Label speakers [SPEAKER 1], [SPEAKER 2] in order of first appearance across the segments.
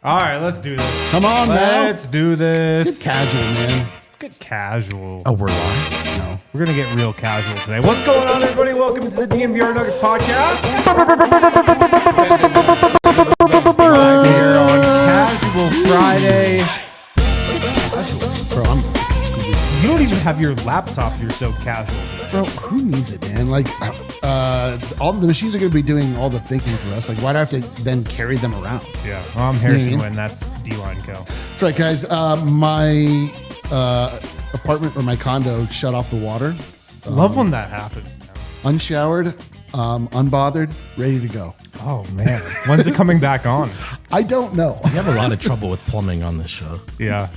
[SPEAKER 1] All right, let's do this.
[SPEAKER 2] Come on, man.
[SPEAKER 1] Let's do this.
[SPEAKER 2] Get casual, man.
[SPEAKER 1] Get casual.
[SPEAKER 3] Oh, we're live?
[SPEAKER 2] No.
[SPEAKER 1] We're going to get real casual today. What's going on, everybody? Welcome to the DNVR Nuggets podcast. Here on Casual Friday.
[SPEAKER 2] Bro, I'm exquisite.
[SPEAKER 1] You don't even have your laptop. You're so casual today.
[SPEAKER 2] Bro, who needs it, man? Like, all the machines are going to be doing all the thinking for us. Like, why do I have to then carry them around?
[SPEAKER 1] Yeah, well, I'm Harrison Wynn. That's D-Line Co.
[SPEAKER 2] That's right, guys. My apartment or my condo shut off the water.
[SPEAKER 1] Love when that happens, man.
[SPEAKER 2] Unshowered, unbothered, ready to go.
[SPEAKER 1] Oh, man. When's it coming back on?
[SPEAKER 2] I don't know.
[SPEAKER 3] You have a lot of trouble with plumbing on this show.
[SPEAKER 1] Yeah.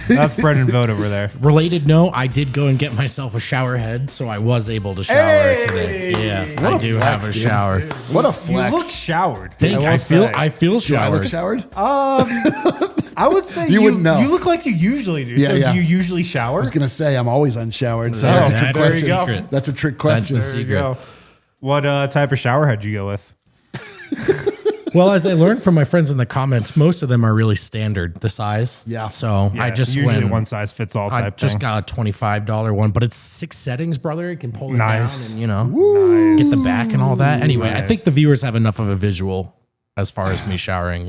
[SPEAKER 1] That's Brendan Vogt over there.
[SPEAKER 3] Related note, I did go and get myself a shower head, so I was able to shower today. Yeah,
[SPEAKER 2] What
[SPEAKER 3] I
[SPEAKER 2] a
[SPEAKER 3] do
[SPEAKER 2] flex,
[SPEAKER 3] have a
[SPEAKER 2] dude.
[SPEAKER 3] shower.
[SPEAKER 2] What a
[SPEAKER 1] You
[SPEAKER 2] flex.
[SPEAKER 1] look showered.
[SPEAKER 3] I feel
[SPEAKER 2] Do I look
[SPEAKER 3] showered.
[SPEAKER 2] showered?
[SPEAKER 1] I would say
[SPEAKER 2] You wouldn't know.
[SPEAKER 1] You look like you usually do.
[SPEAKER 2] Yeah,
[SPEAKER 1] so
[SPEAKER 2] yeah.
[SPEAKER 1] do you usually shower?
[SPEAKER 2] I was going to say, I'm always unshowered. So
[SPEAKER 1] Oh,
[SPEAKER 2] that's a trick
[SPEAKER 3] that's the
[SPEAKER 2] question.
[SPEAKER 3] secret.
[SPEAKER 2] That's a trick
[SPEAKER 3] That's the
[SPEAKER 2] question.
[SPEAKER 1] There you
[SPEAKER 3] secret.
[SPEAKER 1] go. What type of shower head you go with?
[SPEAKER 3] Well, as I learned from my friends in the comments, most of them are really standard, the size.
[SPEAKER 2] Yeah.
[SPEAKER 3] So
[SPEAKER 1] Yeah,
[SPEAKER 3] I just
[SPEAKER 1] usually
[SPEAKER 3] went.
[SPEAKER 1] one size fits all
[SPEAKER 3] I
[SPEAKER 1] type
[SPEAKER 3] just
[SPEAKER 1] thing.
[SPEAKER 3] got a $25 one, but it's 6 settings, brother. You can pull it
[SPEAKER 1] Nice.
[SPEAKER 3] down and, you know,
[SPEAKER 1] Nice.
[SPEAKER 3] get the back and all that. Anyway, I
[SPEAKER 1] Nice.
[SPEAKER 3] think the viewers have enough of a visual as far as me showering.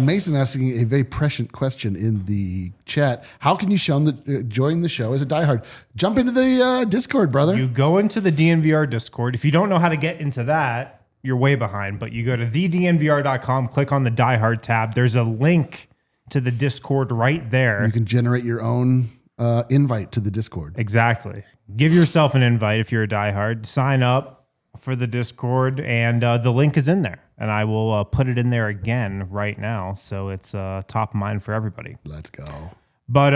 [SPEAKER 2] Mason asking a very prescient question in the chat. How can you join the show as a diehard? Jump into the Discord, brother.
[SPEAKER 1] You go into the DNVR Discord. If you don't know how to get into that, you're way behind. But you go to thednvr.com, click on the Die Hard tab. There's a link to the Discord right there.
[SPEAKER 2] You can generate your own invite to the Discord.
[SPEAKER 1] Exactly. Give yourself an invite if you're a diehard. Sign up for the Discord, and the link is in there. And I will put it in there again right now, so it's top of mind for everybody.
[SPEAKER 2] Let's go.
[SPEAKER 1] But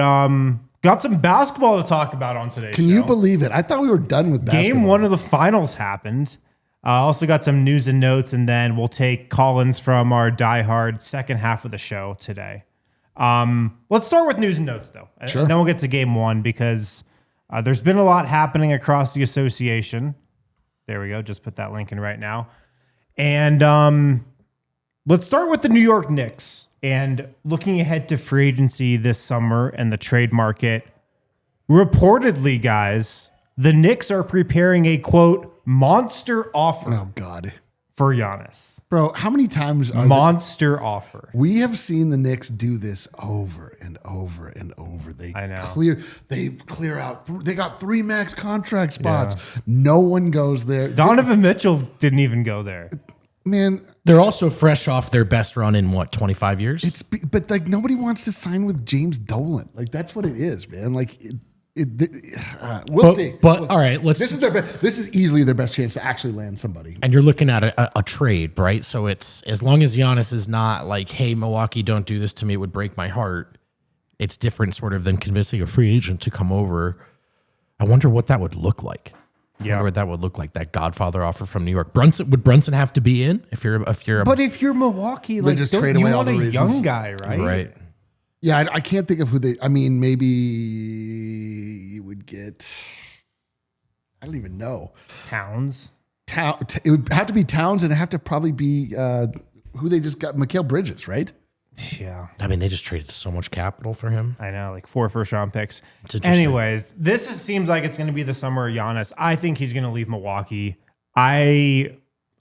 [SPEAKER 1] got some basketball to talk about on today's show.
[SPEAKER 2] Can you believe it? I thought we were done with basketball.
[SPEAKER 1] Game one of the finals happened. Also got some news and notes, and then we'll take call-ins from our diehard second half of the show today. Let's start with news and notes, though.
[SPEAKER 2] Sure.
[SPEAKER 1] And then we'll get to game one because there's been a lot happening across the association. There we go. Just put that link in right now. And let's start with the New York Knicks and looking ahead to free agency this summer and the trade market. Reportedly, guys, the Knicks are preparing a, quote, monster offer
[SPEAKER 2] Oh, God.
[SPEAKER 1] for Giannis.
[SPEAKER 2] Bro, how many times are
[SPEAKER 1] Monster offer.
[SPEAKER 2] we have seen the Knicks do this over and over and over.
[SPEAKER 1] I know.
[SPEAKER 2] They clear out. They got 3 max contract spots. No one goes there.
[SPEAKER 1] Donovan Mitchell didn't even go there.
[SPEAKER 2] Man,
[SPEAKER 3] They're also fresh off their best run in what, 25 years?
[SPEAKER 2] but like nobody wants to sign with James Dolan. Like that's what it is, man. Like we'll see.
[SPEAKER 3] But all right,
[SPEAKER 2] This is easily their best chance to actually land somebody.
[SPEAKER 3] and you're looking at a trade, right? So it's as long as Giannis is not like, hey, Milwaukee, don't do this to me, it would break my heart. It's different sort of than convincing a free agent to come over. I wonder what that would look like. I wonder what that would look like, that Godfather offer from New York. Would Brunson have to be in if you're
[SPEAKER 1] But if you're Milwaukee, like
[SPEAKER 2] just
[SPEAKER 1] don't
[SPEAKER 2] trade
[SPEAKER 1] you
[SPEAKER 2] away all
[SPEAKER 1] want
[SPEAKER 2] the
[SPEAKER 1] a
[SPEAKER 2] reasons.
[SPEAKER 1] young guy, right?
[SPEAKER 3] right?
[SPEAKER 2] Yeah, I can't think of who they. I mean, maybe you would get. I don't even know.
[SPEAKER 1] Towns.
[SPEAKER 2] It would have to be Towns, and it'd have to probably be who they just got, Mikal Bridges, right?
[SPEAKER 1] Yeah.
[SPEAKER 3] I mean, they just traded so much capital for him.
[SPEAKER 1] I know, like 4 first-round picks.
[SPEAKER 3] It's interesting.
[SPEAKER 1] Anyways, seems like it's going to be the summer of Giannis. I think he's going to leave Milwaukee.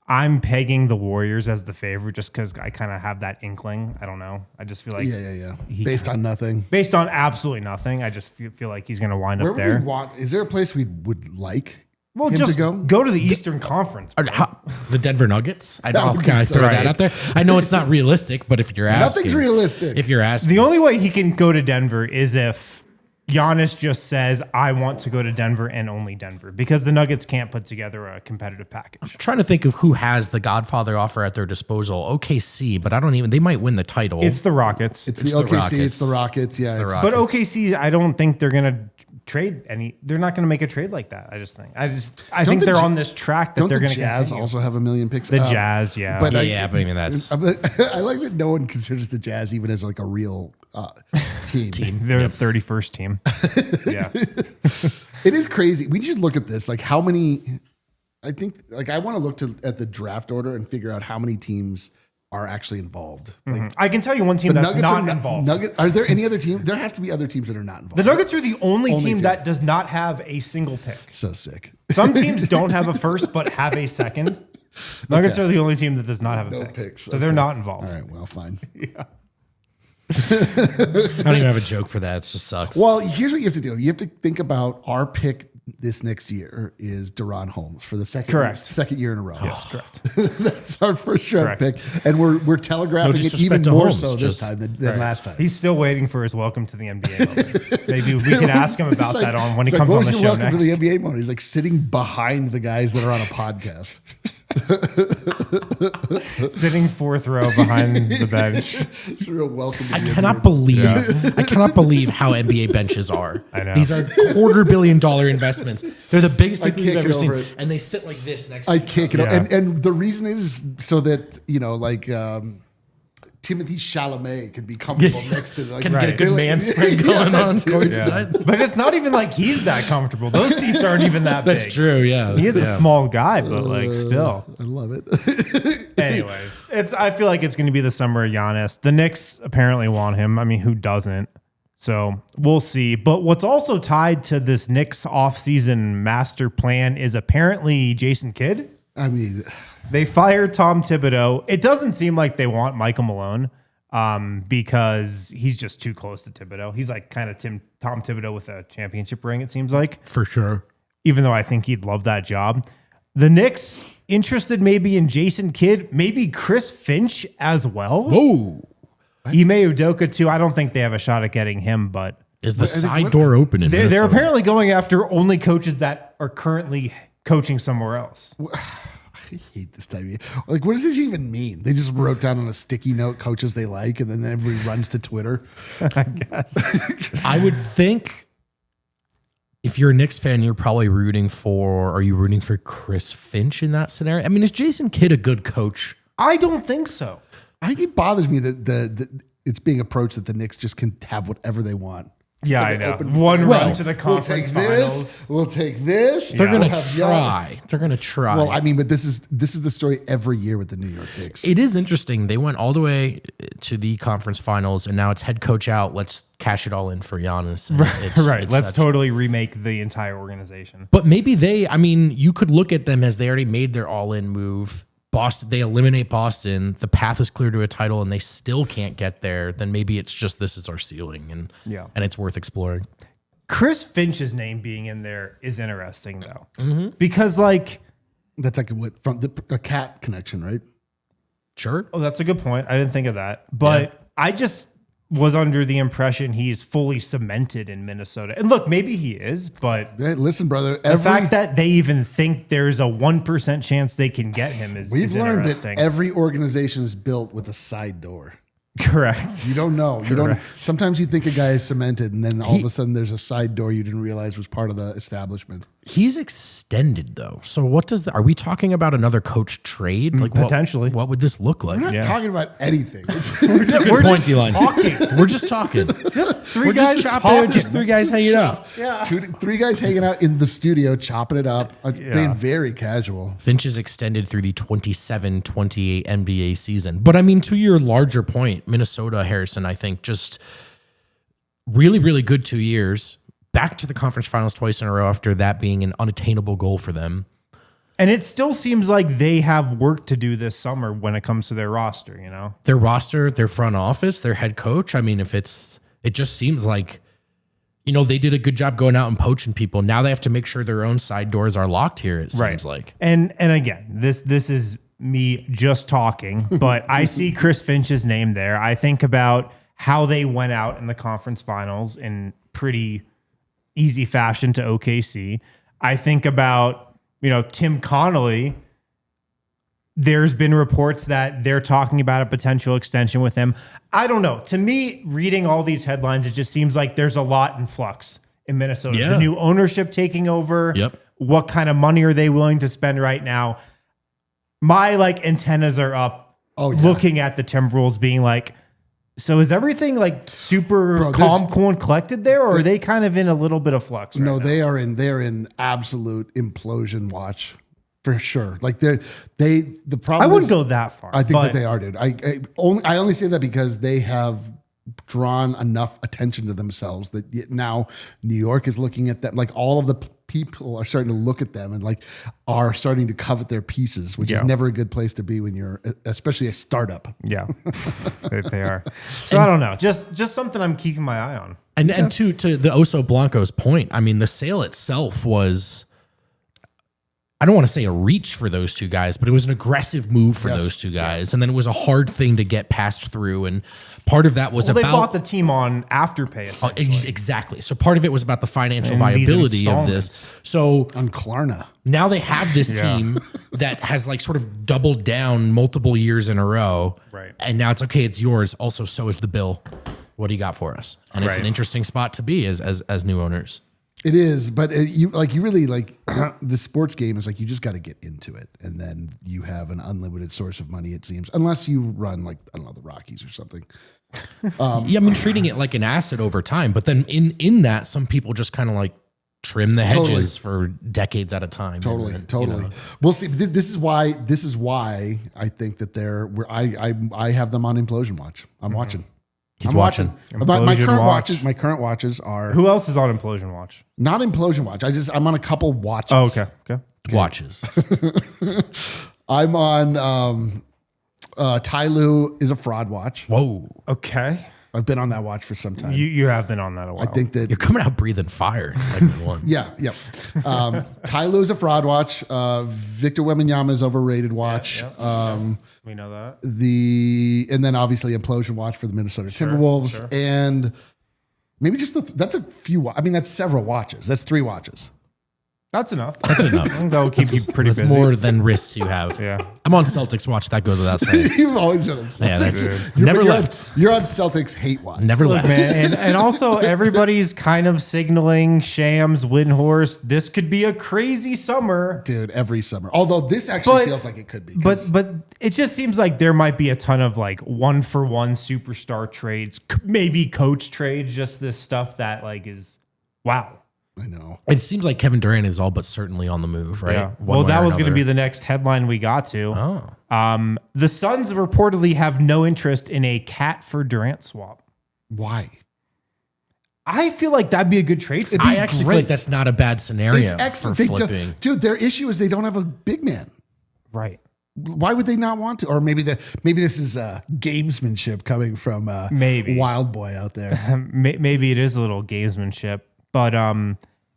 [SPEAKER 1] I'm pegging the Warriors as the favorite just because I kind of have that inkling. I don't know. I just feel like
[SPEAKER 2] Yeah. Based on nothing.
[SPEAKER 1] based on absolutely nothing, I just feel like he's going to wind
[SPEAKER 2] Where
[SPEAKER 1] up
[SPEAKER 2] would
[SPEAKER 1] there.
[SPEAKER 2] we want? Is there a place we would like?
[SPEAKER 1] Well,
[SPEAKER 2] him
[SPEAKER 1] just
[SPEAKER 2] to
[SPEAKER 1] go to the Eastern Conference.
[SPEAKER 3] Or the Denver Nuggets? I
[SPEAKER 2] That
[SPEAKER 3] don't
[SPEAKER 2] would be
[SPEAKER 3] kind of
[SPEAKER 2] so
[SPEAKER 3] throw
[SPEAKER 2] right.
[SPEAKER 3] that out there. I know it's not realistic, but if you're asking,
[SPEAKER 2] Nothing's realistic.
[SPEAKER 3] If you're asking,
[SPEAKER 1] The only way he can go to Denver is if Giannis just says, I want to go to Denver and only Denver because the Nuggets can't put together a competitive package.
[SPEAKER 3] Trying to think of who has the Godfather offer at their disposal. OKC, but they might win the title.
[SPEAKER 1] It's the Rockets.
[SPEAKER 2] It's the OKC. It's the Rockets. Yeah.
[SPEAKER 1] But OKC, I don't think they're going to trade they're not going to make a trade like that. I think they're on this track that they're going to
[SPEAKER 2] Jazz
[SPEAKER 1] continue.
[SPEAKER 2] also have a million picks.
[SPEAKER 1] The Jazz, yeah.
[SPEAKER 2] But
[SPEAKER 3] but I mean, that's
[SPEAKER 2] I like that no one considers the Jazz even as like a real team.
[SPEAKER 1] They're the 31st team. Yeah.
[SPEAKER 2] It is crazy. We should look at this. Like how many, I think like I want to look at the draft order and figure out how many teams are actually involved. Like,
[SPEAKER 1] I can tell you one team
[SPEAKER 2] the
[SPEAKER 1] that's
[SPEAKER 2] Nuggets
[SPEAKER 1] not
[SPEAKER 2] are
[SPEAKER 1] involved.
[SPEAKER 2] Are there any other teams? There have to be other teams that are not involved.
[SPEAKER 1] The Nuggets are the only team
[SPEAKER 2] team.
[SPEAKER 1] that does not have a single pick.
[SPEAKER 2] So sick.
[SPEAKER 1] Some teams don't have a first but have a second. Nuggets are the only team that does not have a
[SPEAKER 2] No
[SPEAKER 1] pick.
[SPEAKER 2] picks.
[SPEAKER 1] So they're not involved.
[SPEAKER 2] All right. Well, fine.
[SPEAKER 3] I don't even have a joke for that. It just sucks.
[SPEAKER 2] Well, here's what you have to do. You have to think about our pick this next year is Deron Holmes for the second year in a row.
[SPEAKER 1] Yes, correct.
[SPEAKER 2] That's our first round
[SPEAKER 1] Correct.
[SPEAKER 2] pick. And we're telegraphing it even
[SPEAKER 3] disrespect to
[SPEAKER 2] more
[SPEAKER 3] Holmes,
[SPEAKER 2] so this
[SPEAKER 3] just-
[SPEAKER 2] time than last time.
[SPEAKER 1] He's still waiting for his welcome to the NBA moment. Maybe we can ask him about
[SPEAKER 2] It's like-
[SPEAKER 1] that on when he
[SPEAKER 2] it's like,
[SPEAKER 1] comes
[SPEAKER 2] what
[SPEAKER 1] on the
[SPEAKER 2] was your
[SPEAKER 1] show
[SPEAKER 2] welcome
[SPEAKER 1] next.
[SPEAKER 2] to the NBA moment? He's like sitting behind the guys that are on a podcast.
[SPEAKER 1] Sitting fourth row behind the bench.
[SPEAKER 2] It's a real welcome to
[SPEAKER 3] I
[SPEAKER 2] the
[SPEAKER 3] cannot
[SPEAKER 2] NBA.
[SPEAKER 3] believe I cannot believe how NBA benches are.
[SPEAKER 1] I know.
[SPEAKER 3] These are $250 million investments. They're the biggest people you've
[SPEAKER 2] can't
[SPEAKER 3] ever
[SPEAKER 2] get
[SPEAKER 3] seen,
[SPEAKER 2] over it.
[SPEAKER 3] and they sit like this next.
[SPEAKER 2] I
[SPEAKER 3] to each
[SPEAKER 2] can't get
[SPEAKER 1] Yeah.
[SPEAKER 2] over and the reason is so that, like Timothy Chalamet can be comfortable next to like
[SPEAKER 3] Can get a
[SPEAKER 1] Right.
[SPEAKER 3] good man spread going on courtside.
[SPEAKER 1] But it's not even like he's that comfortable. Those seats aren't even that big.
[SPEAKER 3] That's true. Yeah,
[SPEAKER 1] He is a small guy, but like still.
[SPEAKER 2] I love it.
[SPEAKER 1] Anyways, I feel like it's going to be the summer of Giannis. The Knicks apparently want him. I mean, who doesn't? So we'll see. But what's also tied to this Knicks offseason master plan is apparently Jason Kidd.
[SPEAKER 2] I mean,
[SPEAKER 1] They fired Tom Thibodeau. It doesn't seem like they want Michael Malone because he's just too close to Thibodeau. He's like kind of Tom Thibodeau with a championship ring, it seems like,
[SPEAKER 3] for sure.
[SPEAKER 1] even though I think he'd love that job. The Knicks interested maybe in Jason Kidd, maybe Chris Finch as well.
[SPEAKER 3] Whoa,
[SPEAKER 1] Ime Udoka too. I don't think they have a shot at getting him, but
[SPEAKER 3] is the side door open? In
[SPEAKER 1] they're
[SPEAKER 3] Minnesota?
[SPEAKER 1] apparently going after only coaches that are currently coaching somewhere else.
[SPEAKER 2] I hate this type of year. Like, what does this even mean? They just wrote down on a sticky note coaches they like, and then everybody runs to Twitter.
[SPEAKER 1] I guess.
[SPEAKER 3] I would think if you're a Knicks fan, you're probably rooting for. Are you rooting for Chris Finch in that scenario? I mean, is Jason Kidd a good coach?
[SPEAKER 1] I don't think so.
[SPEAKER 2] It bothers me that it's being approached that the Knicks just can have whatever they want.
[SPEAKER 1] Yeah,
[SPEAKER 2] like
[SPEAKER 1] I
[SPEAKER 2] an
[SPEAKER 1] know.
[SPEAKER 2] open
[SPEAKER 1] One
[SPEAKER 2] field.
[SPEAKER 1] run to the
[SPEAKER 2] We'll take
[SPEAKER 1] conference
[SPEAKER 2] this.
[SPEAKER 1] finals.
[SPEAKER 2] We'll take this.
[SPEAKER 3] They're
[SPEAKER 2] We'll
[SPEAKER 3] gonna
[SPEAKER 2] have
[SPEAKER 3] try. They're gonna try.
[SPEAKER 2] Well, I mean, but this is the story every year with the New York Knicks.
[SPEAKER 3] It is interesting. They went all the way to the conference finals, and now it's head coach out. Let's cash it all in for Giannis. And it's
[SPEAKER 1] Let's
[SPEAKER 3] such-
[SPEAKER 1] totally remake the entire organization.
[SPEAKER 3] But maybe you could look at them as they already made their all-in move. Boston, they eliminate Boston. The path is clear to a title, and they still can't get there. Then maybe it's just this is our ceiling, and it's worth exploring.
[SPEAKER 1] Chris Finch's name being in there is interesting though, because like,
[SPEAKER 2] That's like a cat connection, right?
[SPEAKER 3] Sure.
[SPEAKER 1] oh, that's a good point. I didn't think of that, but I just was under the impression he's fully cemented in Minnesota. And look, maybe he is, but
[SPEAKER 2] Hey, listen, brother.
[SPEAKER 1] the fact that they even think there's a 1% chance they can get him is
[SPEAKER 2] we've learned
[SPEAKER 1] interesting.
[SPEAKER 2] that every organization is built with a side door.
[SPEAKER 1] Correct.
[SPEAKER 2] You don't know. You don't.
[SPEAKER 1] Correct.
[SPEAKER 2] Sometimes you think a guy is cemented, and then all of a sudden there's a side door you didn't realize was part of the establishment.
[SPEAKER 3] He's extended though. So what does are we talking about another coach trade? Like
[SPEAKER 1] potentially.
[SPEAKER 3] What would this look like?
[SPEAKER 2] We're not talking about anything.
[SPEAKER 3] Good
[SPEAKER 1] We're
[SPEAKER 3] point,
[SPEAKER 1] just
[SPEAKER 3] D-line.
[SPEAKER 1] talking.
[SPEAKER 3] We're just talking.
[SPEAKER 1] Just three
[SPEAKER 3] We're
[SPEAKER 1] guys
[SPEAKER 3] just
[SPEAKER 1] talking.
[SPEAKER 3] just three guys hanging out.
[SPEAKER 2] Three guys hanging out in the studio, chopping it up, being very casual.
[SPEAKER 3] Finch is extended through the 27-28 NBA season. But I mean, to your larger point, Minnesota, Harrison, I think just really, really good 2 years. Back to the conference finals twice in a row after that being an unattainable goal for them.
[SPEAKER 1] And it still seems like they have work to do this summer when it comes to their roster, you know?
[SPEAKER 3] Their roster, their front office, their head coach. I mean, it just seems like, they did a good job going out and poaching people. Now they have to make sure their own side doors are locked here, it seems like.
[SPEAKER 1] And again, this is me just talking, but I see Chris Finch's name there. I think about how they went out in the conference finals in pretty easy fashion to OKC. I think about, Tim Connolly. There's been reports that they're talking about a potential extension with him. I don't know. To me, reading all these headlines, it just seems like there's a lot in flux in Minnesota.
[SPEAKER 3] Yeah.
[SPEAKER 1] The new ownership taking over.
[SPEAKER 3] Yep.
[SPEAKER 1] What kind of money are they willing to spend right now? My antennas are up looking at the Timberwolves being like, so is everything super calm, cool, and collected there, or are they kind of in a little bit of flux?
[SPEAKER 2] No, they are in absolute implosion watch for sure. The problem.
[SPEAKER 1] I wouldn't go that far.
[SPEAKER 2] I think that they are, dude. I only say that because they have drawn enough attention to themselves that now New York is looking at them. All of the people are starting to look at them and are starting to covet their pieces, which is never a good place to be when you're, especially a startup.
[SPEAKER 1] Yeah, they are. So I don't know. Just something I'm keeping my eye on.
[SPEAKER 3] And to the Oso Blanco's point, I mean, the sale itself was, I don't want to say a reach for those two guys, but it was an aggressive move for those two guys. And then it was a hard thing to get passed through. And part of that was
[SPEAKER 1] they bought the team on Afterpay.
[SPEAKER 3] Exactly. So part of it was about the financial viability of this. So
[SPEAKER 2] on Klarna.
[SPEAKER 3] Now they have this team that has sort of doubled down multiple years in a row.
[SPEAKER 1] Right.
[SPEAKER 3] And now it's okay, it's yours. Also, so is the bill. What do you got for us? And it's an interesting spot to be as new owners.
[SPEAKER 2] It is, but you really the sports game is you just got to get into it, and then you have an unlimited source of money. It seems, unless you run I don't know, the Rockies or something.
[SPEAKER 3] I mean, treating it like an asset over time, but then in that, some people just kind of trim the hedges for decades at a time.
[SPEAKER 2] Totally.
[SPEAKER 3] You know.
[SPEAKER 2] We'll see. This is why I think that I have them on implosion watch. I'm watching.
[SPEAKER 3] He's watching.
[SPEAKER 2] My current watches are.
[SPEAKER 1] Who else is on implosion watch?
[SPEAKER 2] Not implosion watch. I'm on a couple watches.
[SPEAKER 1] Oh, okay.
[SPEAKER 3] Watches.
[SPEAKER 2] I'm on Ty Lue is a fraud watch.
[SPEAKER 3] Whoa.
[SPEAKER 1] Okay.
[SPEAKER 2] I've been on that watch for some time.
[SPEAKER 1] You have been on that a while.
[SPEAKER 2] I think that
[SPEAKER 3] You're coming out breathing fire in segment one.
[SPEAKER 2] Yeah. Ty Lue is a fraud watch. Victor Wembanyama is overrated watch.
[SPEAKER 1] We know that.
[SPEAKER 2] And then obviously implosion watch for the Minnesota Timberwolves, and maybe just that's a few. I mean, that's several watches. That's 3 watches.
[SPEAKER 1] That's enough.
[SPEAKER 3] That's enough.
[SPEAKER 1] That'll keep you pretty
[SPEAKER 3] That's
[SPEAKER 1] busy.
[SPEAKER 3] more than risks you have.
[SPEAKER 1] Yeah.
[SPEAKER 3] I'm on Celtics watch. That goes without saying.
[SPEAKER 2] You've always been on Celtics.
[SPEAKER 3] Yeah, that's
[SPEAKER 2] You're
[SPEAKER 3] never
[SPEAKER 2] on-
[SPEAKER 3] left.
[SPEAKER 2] You're on Celtics hate watch.
[SPEAKER 3] Never
[SPEAKER 1] Look,
[SPEAKER 3] left.
[SPEAKER 1] man, and also everybody's kind of signaling Shams, Windhorst. This could be a crazy summer.
[SPEAKER 2] Dude, every summer. Although this actually feels like it could be.
[SPEAKER 1] But it just seems like there might be a ton of 1-for-1 superstar trades, maybe coach trades, just this stuff that is wow.
[SPEAKER 2] I know.
[SPEAKER 3] It seems like Kevin Durant is all but certainly on the move, right?
[SPEAKER 1] Yeah.
[SPEAKER 3] One
[SPEAKER 1] Well,
[SPEAKER 3] way
[SPEAKER 1] that
[SPEAKER 3] or
[SPEAKER 1] was going to
[SPEAKER 3] another.
[SPEAKER 1] be the next headline we got to.
[SPEAKER 3] Oh.
[SPEAKER 1] The Suns reportedly have no interest in a Cat for Durant swap.
[SPEAKER 2] Why?
[SPEAKER 1] I feel like that'd be a good trade for them.
[SPEAKER 3] I actually feel like that's not a bad scenario
[SPEAKER 2] It's excellent.
[SPEAKER 3] for
[SPEAKER 2] They do-
[SPEAKER 3] flipping.
[SPEAKER 2] dude, their issue is they don't have a big man.
[SPEAKER 1] Right.
[SPEAKER 2] Why would they not want to? Or maybe this is gamesmanship coming from
[SPEAKER 1] Maybe.
[SPEAKER 2] Wild Boy out there.
[SPEAKER 1] Maybe it is a little gamesmanship, but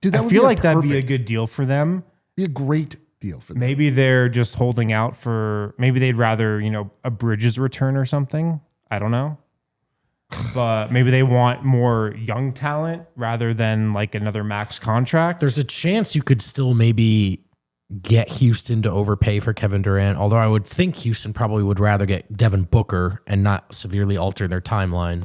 [SPEAKER 2] Dude, that
[SPEAKER 1] I
[SPEAKER 2] would
[SPEAKER 1] feel
[SPEAKER 2] be
[SPEAKER 1] like that'd be a
[SPEAKER 2] perfect.
[SPEAKER 1] good deal for them.
[SPEAKER 2] Be a great deal for them.
[SPEAKER 1] Maybe they're just holding out for, maybe they'd rather, a Bridges return or something. I don't know. But maybe they want more young talent rather than another max contract.
[SPEAKER 3] There's a chance you could still maybe get Houston to overpay for Kevin Durant, although I would think Houston probably would rather get Devin Booker and not severely alter their timeline.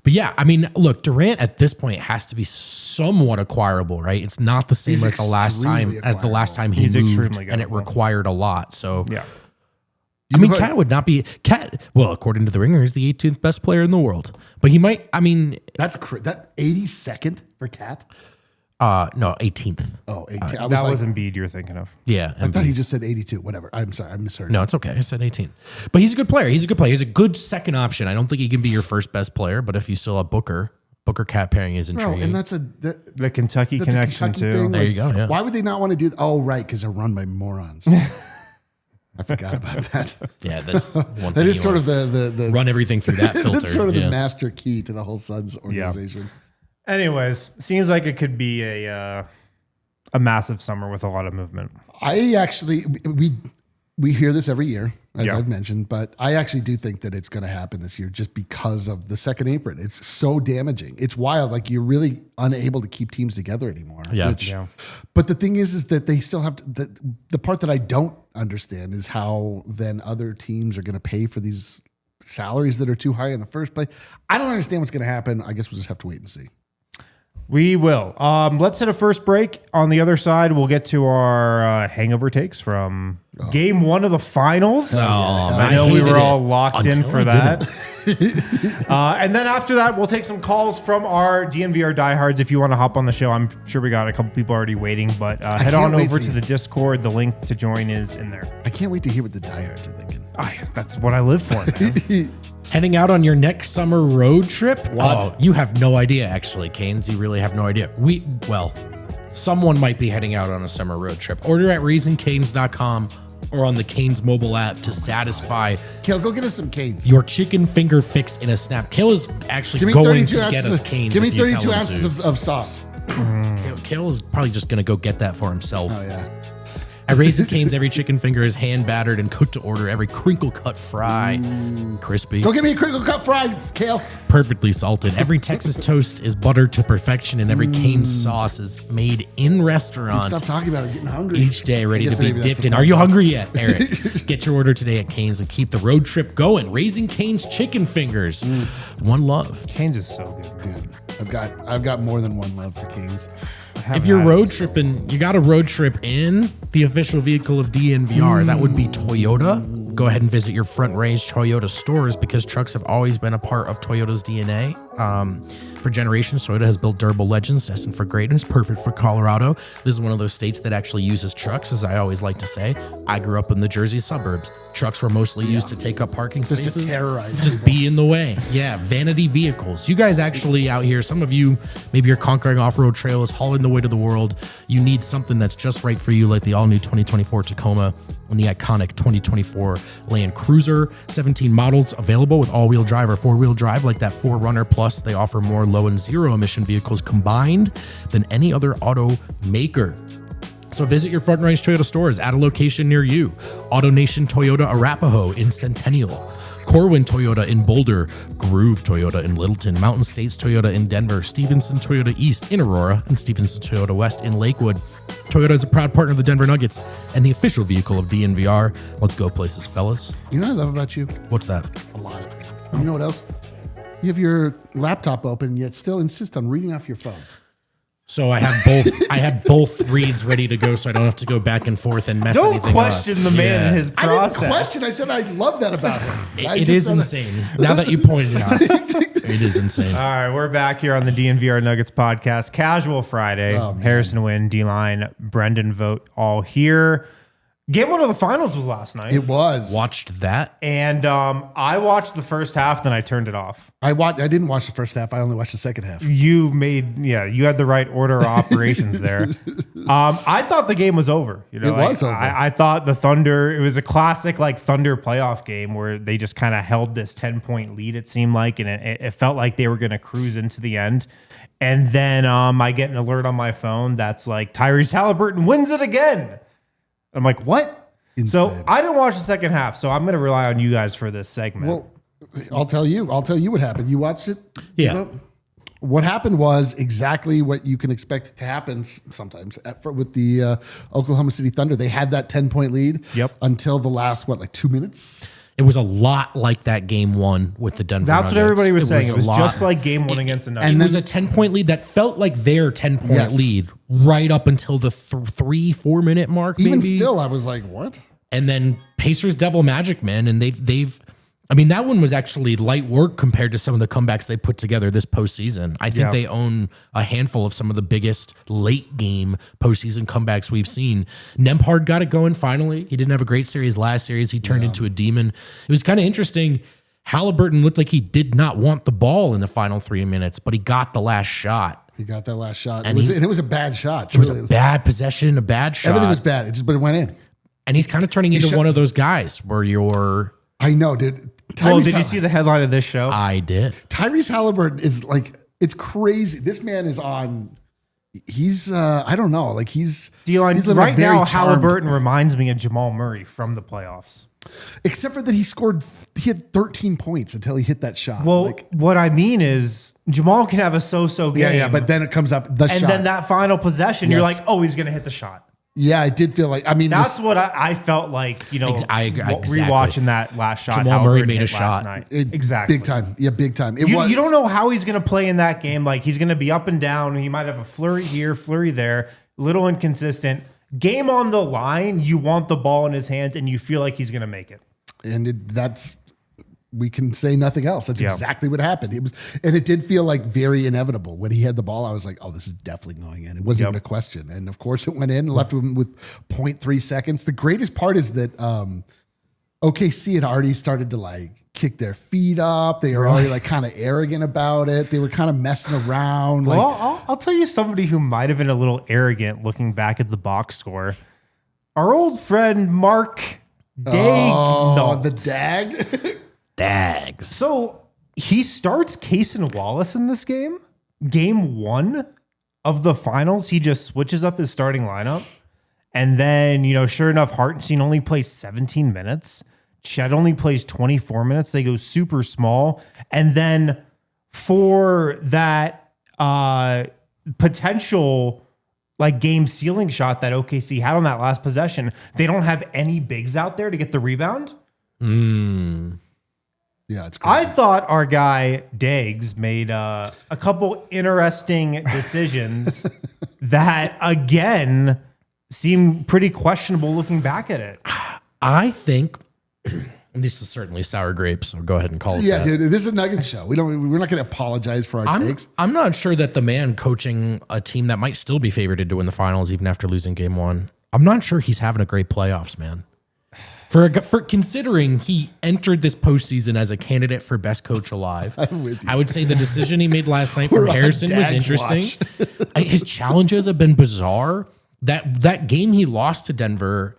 [SPEAKER 3] But yeah, I mean, look, Durant at this point has to be somewhat acquirable, right? It's not the same
[SPEAKER 2] He's
[SPEAKER 3] as the last time
[SPEAKER 2] extremely
[SPEAKER 3] he
[SPEAKER 1] He's
[SPEAKER 3] moved,
[SPEAKER 1] extremely
[SPEAKER 3] and it
[SPEAKER 1] gettable.
[SPEAKER 3] required a lot. So
[SPEAKER 1] Yeah.
[SPEAKER 3] I mean, Cat would not be Cat. Well, according to the Ringer, is the 18th best player in the world, but he might. I mean,
[SPEAKER 2] That's that 82nd for Cat.
[SPEAKER 3] no, 18th.
[SPEAKER 2] Oh, 18.
[SPEAKER 1] That was Embiid you're thinking of.
[SPEAKER 3] Yeah,
[SPEAKER 2] I thought he just said 82. Whatever. I'm sorry. I misheard.
[SPEAKER 3] No, it's okay. I said 18. But he's a good player. He's a good second option. I don't think he can be your first best player, but if you still have Booker Cat pairing is
[SPEAKER 2] Bro,
[SPEAKER 3] intriguing.
[SPEAKER 2] and that's
[SPEAKER 1] The Kentucky
[SPEAKER 2] that's a
[SPEAKER 1] connection
[SPEAKER 2] Kentucky
[SPEAKER 1] too.
[SPEAKER 2] thing.
[SPEAKER 3] There you go, yeah.
[SPEAKER 2] Why would they not want to do? Oh, right, because they're run by morons. I forgot about that.
[SPEAKER 3] yeah, that's one thing.
[SPEAKER 2] That is
[SPEAKER 3] you
[SPEAKER 2] sort
[SPEAKER 3] want.
[SPEAKER 2] of the
[SPEAKER 3] Run everything through that filter.
[SPEAKER 2] that's sort of
[SPEAKER 3] yeah.
[SPEAKER 2] the master key to the whole Suns organization.
[SPEAKER 1] Anyways, seems like it could be a massive summer with a lot of movement.
[SPEAKER 2] I actually we hear this every year, as I've mentioned. But I actually do think that it's going to happen this year just because of the second apron. It's so damaging. It's wild. Like, you're really unable to keep teams together anymore.
[SPEAKER 3] Yeah.
[SPEAKER 2] But the thing is that they still have to, the part that I don't understand is how then other teams are going to pay for these salaries that are too high in the first place. I don't understand what's going to happen. I guess we'll just have to wait and see.
[SPEAKER 1] We will. Let's hit a first break. On the other side, we'll get to our hangover takes from game one of the finals. I know we were all locked in for that. And then after that, we'll take some calls from our DNVR Diehards. If you want to hop on the show, I'm sure we got a couple people already waiting, but head on over to the Discord. The link to join is in there.
[SPEAKER 2] I can't wait to hear what the Diehards are thinking.
[SPEAKER 1] That's what I live for, man.
[SPEAKER 3] Heading out on your next summer road trip?
[SPEAKER 2] What?
[SPEAKER 3] Oh, you have no idea, actually, Canes. You really have no idea. Someone might be heading out on a summer road trip. Order at raisincanes.com or on the Canes mobile app to satisfy
[SPEAKER 2] Kale, go get us some Canes.
[SPEAKER 3] your chicken finger fix in a snap. Kale is actually going to get us Canes.
[SPEAKER 2] Give me
[SPEAKER 3] if you
[SPEAKER 2] 32
[SPEAKER 3] tell him
[SPEAKER 2] ounces
[SPEAKER 3] to.
[SPEAKER 2] of sauce.
[SPEAKER 3] Kale is probably just going to go get that for himself.
[SPEAKER 2] Oh, yeah.
[SPEAKER 3] At Raisin Cane's, every chicken finger is hand battered and cooked to order. Every crinkle cut fry, crispy,
[SPEAKER 2] Go get me a crinkle cut fry, Kale.
[SPEAKER 3] perfectly salted. Every Texas toast is buttered to perfection, and every Cane's sauce is made in restaurant
[SPEAKER 2] Stop talking about it. I'm getting hungry.
[SPEAKER 3] each day, ready
[SPEAKER 2] I
[SPEAKER 3] to
[SPEAKER 2] guess
[SPEAKER 3] be
[SPEAKER 2] maybe that's
[SPEAKER 3] dipped
[SPEAKER 2] the
[SPEAKER 3] in. Are
[SPEAKER 2] problem.
[SPEAKER 3] you hungry yet, Eric? Get your order today at Cane's and keep the road trip going. Raising Cane's chicken fingers. One love.
[SPEAKER 1] Canes is so good.
[SPEAKER 2] Dude, I've got more than one love for Canes.
[SPEAKER 3] If you're road tripping, you got a road trip in the official vehicle of DNVR. That would be Toyota. Go ahead and visit your Front Range Toyota stores because trucks have always been a part of Toyota's DNA. For generations, Toyota has built durable legends destined for greatness, perfect for Colorado. This is one of those states that actually uses trucks, as I always like to say. I grew up in the Jersey suburbs. Trucks were mostly used to take up parking spaces.
[SPEAKER 2] to terrorize
[SPEAKER 3] Just be in the way. Yeah, vanity vehicles. You guys actually out here, some of you, maybe you're conquering off-road trails, hauling the way to the world. You need something that's just right for you, like the all-new 2024 Tacoma and the iconic 2024 Land Cruiser. 17 models available with all-wheel drive or four-wheel drive, like that 4Runner. Plus, they offer more low and zero emission vehicles combined than any other automaker. So visit your Front Range Toyota stores at a location near you. AutoNation Toyota Arapahoe in Centennial, Corwin Toyota in Boulder, Groove Toyota in Littleton, Mountain States Toyota in Denver, Stevenson Toyota East in Aurora, and Stevenson Toyota West in Lakewood. Toyota is a proud partner of the Denver Nuggets and the official vehicle of DNVR. Let's go places, fellas.
[SPEAKER 2] You know what I love about you?
[SPEAKER 3] What's that?
[SPEAKER 2] A lot of it. You know what else? You have your laptop open, yet still insist on reading off your phone.
[SPEAKER 3] So I have both. I have both reads ready to go, so I don't have to go back and forth and mess
[SPEAKER 1] Don't
[SPEAKER 3] anything
[SPEAKER 1] question
[SPEAKER 3] up.
[SPEAKER 1] the man and his
[SPEAKER 2] I
[SPEAKER 1] process.
[SPEAKER 2] didn't question. I said I love that about him.
[SPEAKER 3] It is insane. Now that you pointed it out, it is insane.
[SPEAKER 1] All right, we're back here on the DNVR Nuggets podcast. Casual Friday.
[SPEAKER 2] Oh, man.
[SPEAKER 1] Harrison Wynn, D-Line, Brendan Vogt, all here. Game one of the finals was last night.
[SPEAKER 2] It was.
[SPEAKER 3] Watched that.
[SPEAKER 1] And I watched the first half, then I turned it off.
[SPEAKER 2] I didn't watch the first half. I only watched the second half.
[SPEAKER 1] You had the right order of operations there. I thought the game was over. You know,
[SPEAKER 2] It was over.
[SPEAKER 1] I thought the Thunder, it was a classic like Thunder playoff game where they just kind of held this 10-point lead, it seemed like, and it felt like they were going to cruise into the end. And then I get an alert on my phone that's like, Tyrese Haliburton wins it again. I'm like, what?
[SPEAKER 2] Insane.
[SPEAKER 1] So I didn't watch the second half, so I'm going to rely on you guys for this segment.
[SPEAKER 2] Well, I'll tell you what happened. You watched it?
[SPEAKER 3] Yeah.
[SPEAKER 2] What happened was exactly what you can expect to happen sometimes with the Oklahoma City Thunder. They had that 10-point lead until the last, 2 minutes?
[SPEAKER 3] It was a lot like that game one with the Denver
[SPEAKER 1] That's
[SPEAKER 3] Nuggets.
[SPEAKER 1] what everybody was saying. It was
[SPEAKER 3] a
[SPEAKER 1] just
[SPEAKER 3] lot.
[SPEAKER 1] like game one against the Nuggets.
[SPEAKER 3] It was a 10-point lead that felt like their 10-point lead right up until the 3-4 minute mark.
[SPEAKER 2] Even
[SPEAKER 3] maybe.
[SPEAKER 2] still, I was like, what?
[SPEAKER 3] And then Pacers Devil Magic, man, and they've. I mean, that one was actually light work compared to some of the comebacks they put together this postseason. I think they own a handful of some of the biggest late game postseason comebacks we've seen. Nembhard got it going finally. He didn't have a great series last series. He turned into a demon. It was kind of interesting. Halliburton looked like he did not want the ball in the final 3 minutes, but he got the last shot.
[SPEAKER 2] He got that last shot.
[SPEAKER 3] And
[SPEAKER 2] it was a bad shot.
[SPEAKER 3] It was a bad possession, a bad shot.
[SPEAKER 2] Everything was bad. But it went in.
[SPEAKER 3] And he's kind of turning into one of those guys where you're...
[SPEAKER 2] I know, dude.
[SPEAKER 1] Well, did you see the headline of this show?
[SPEAKER 3] I did.
[SPEAKER 2] Tyrese Haliburton is like, it's crazy. This man is on, he's, I don't know, like he's...
[SPEAKER 1] D-line,
[SPEAKER 2] he's living
[SPEAKER 1] right
[SPEAKER 2] a very
[SPEAKER 1] now,
[SPEAKER 2] charmed-
[SPEAKER 1] Haliburton reminds me of Jamal Murray from the playoffs.
[SPEAKER 2] Except for that he had 13 points until he hit that shot.
[SPEAKER 1] Well, what I mean is Jamal can have a so-so game.
[SPEAKER 2] Yeah, but then it comes up the shot.
[SPEAKER 1] And then that final possession, you're like, oh, he's going to hit the shot.
[SPEAKER 2] Yeah, I did feel like,
[SPEAKER 1] that's what I felt like,
[SPEAKER 3] I agree, exactly.
[SPEAKER 1] Rewatching that last shot.
[SPEAKER 3] Jamal Murray made a shot.
[SPEAKER 2] Exactly. Big time. Yeah, big time.
[SPEAKER 1] You don't know how he's going to play in that game. Like, he's going to be up and down. He might have a flurry here, flurry there, little inconsistent. Game on the line, you want the ball in his hands, and you feel like he's going to make it.
[SPEAKER 2] And we can say nothing else. That's exactly what happened. It did feel like very inevitable. When he had the ball, I was like, oh, this is definitely going in. It wasn't even a question. And of course it went in, left him with 0.3 seconds. The greatest part is that OKC had already started to like kick their feet up. They were already like kind of arrogant about it. They were kind of messing around.
[SPEAKER 1] Well, I'll tell you somebody who might have been a little arrogant looking back at the box score. Our old friend Mark Dag.
[SPEAKER 2] Oh, the Dag.
[SPEAKER 3] Dags.
[SPEAKER 1] So he starts Cason Wallace in this game. Game 1 of the finals, he just switches up his starting lineup. And then, sure enough, Hartenstein only plays 17 minutes. Chet only plays 24 minutes. They go super small. And then for that potential like game sealing shot that OKC had on that last possession, they don't have any bigs out there to get the rebound.
[SPEAKER 2] Yeah, it's crazy.
[SPEAKER 1] I thought our guy Diggs made a couple interesting decisions that, again, seem pretty questionable looking back at it.
[SPEAKER 3] I think this is certainly sour grapes, so go ahead and call it that.
[SPEAKER 2] Dude, this is a Nuggets show. We're not going to apologize for our takes.
[SPEAKER 3] I'm not sure that the man coaching a team that might still be favored to win the finals even after losing game 1, I'm not sure he's having a great playoffs, man. For considering he entered this postseason as a candidate for best coach alive, I would say the decision he made last night from Harrison was interesting. His challenges have been bizarre. That game he lost to Denver,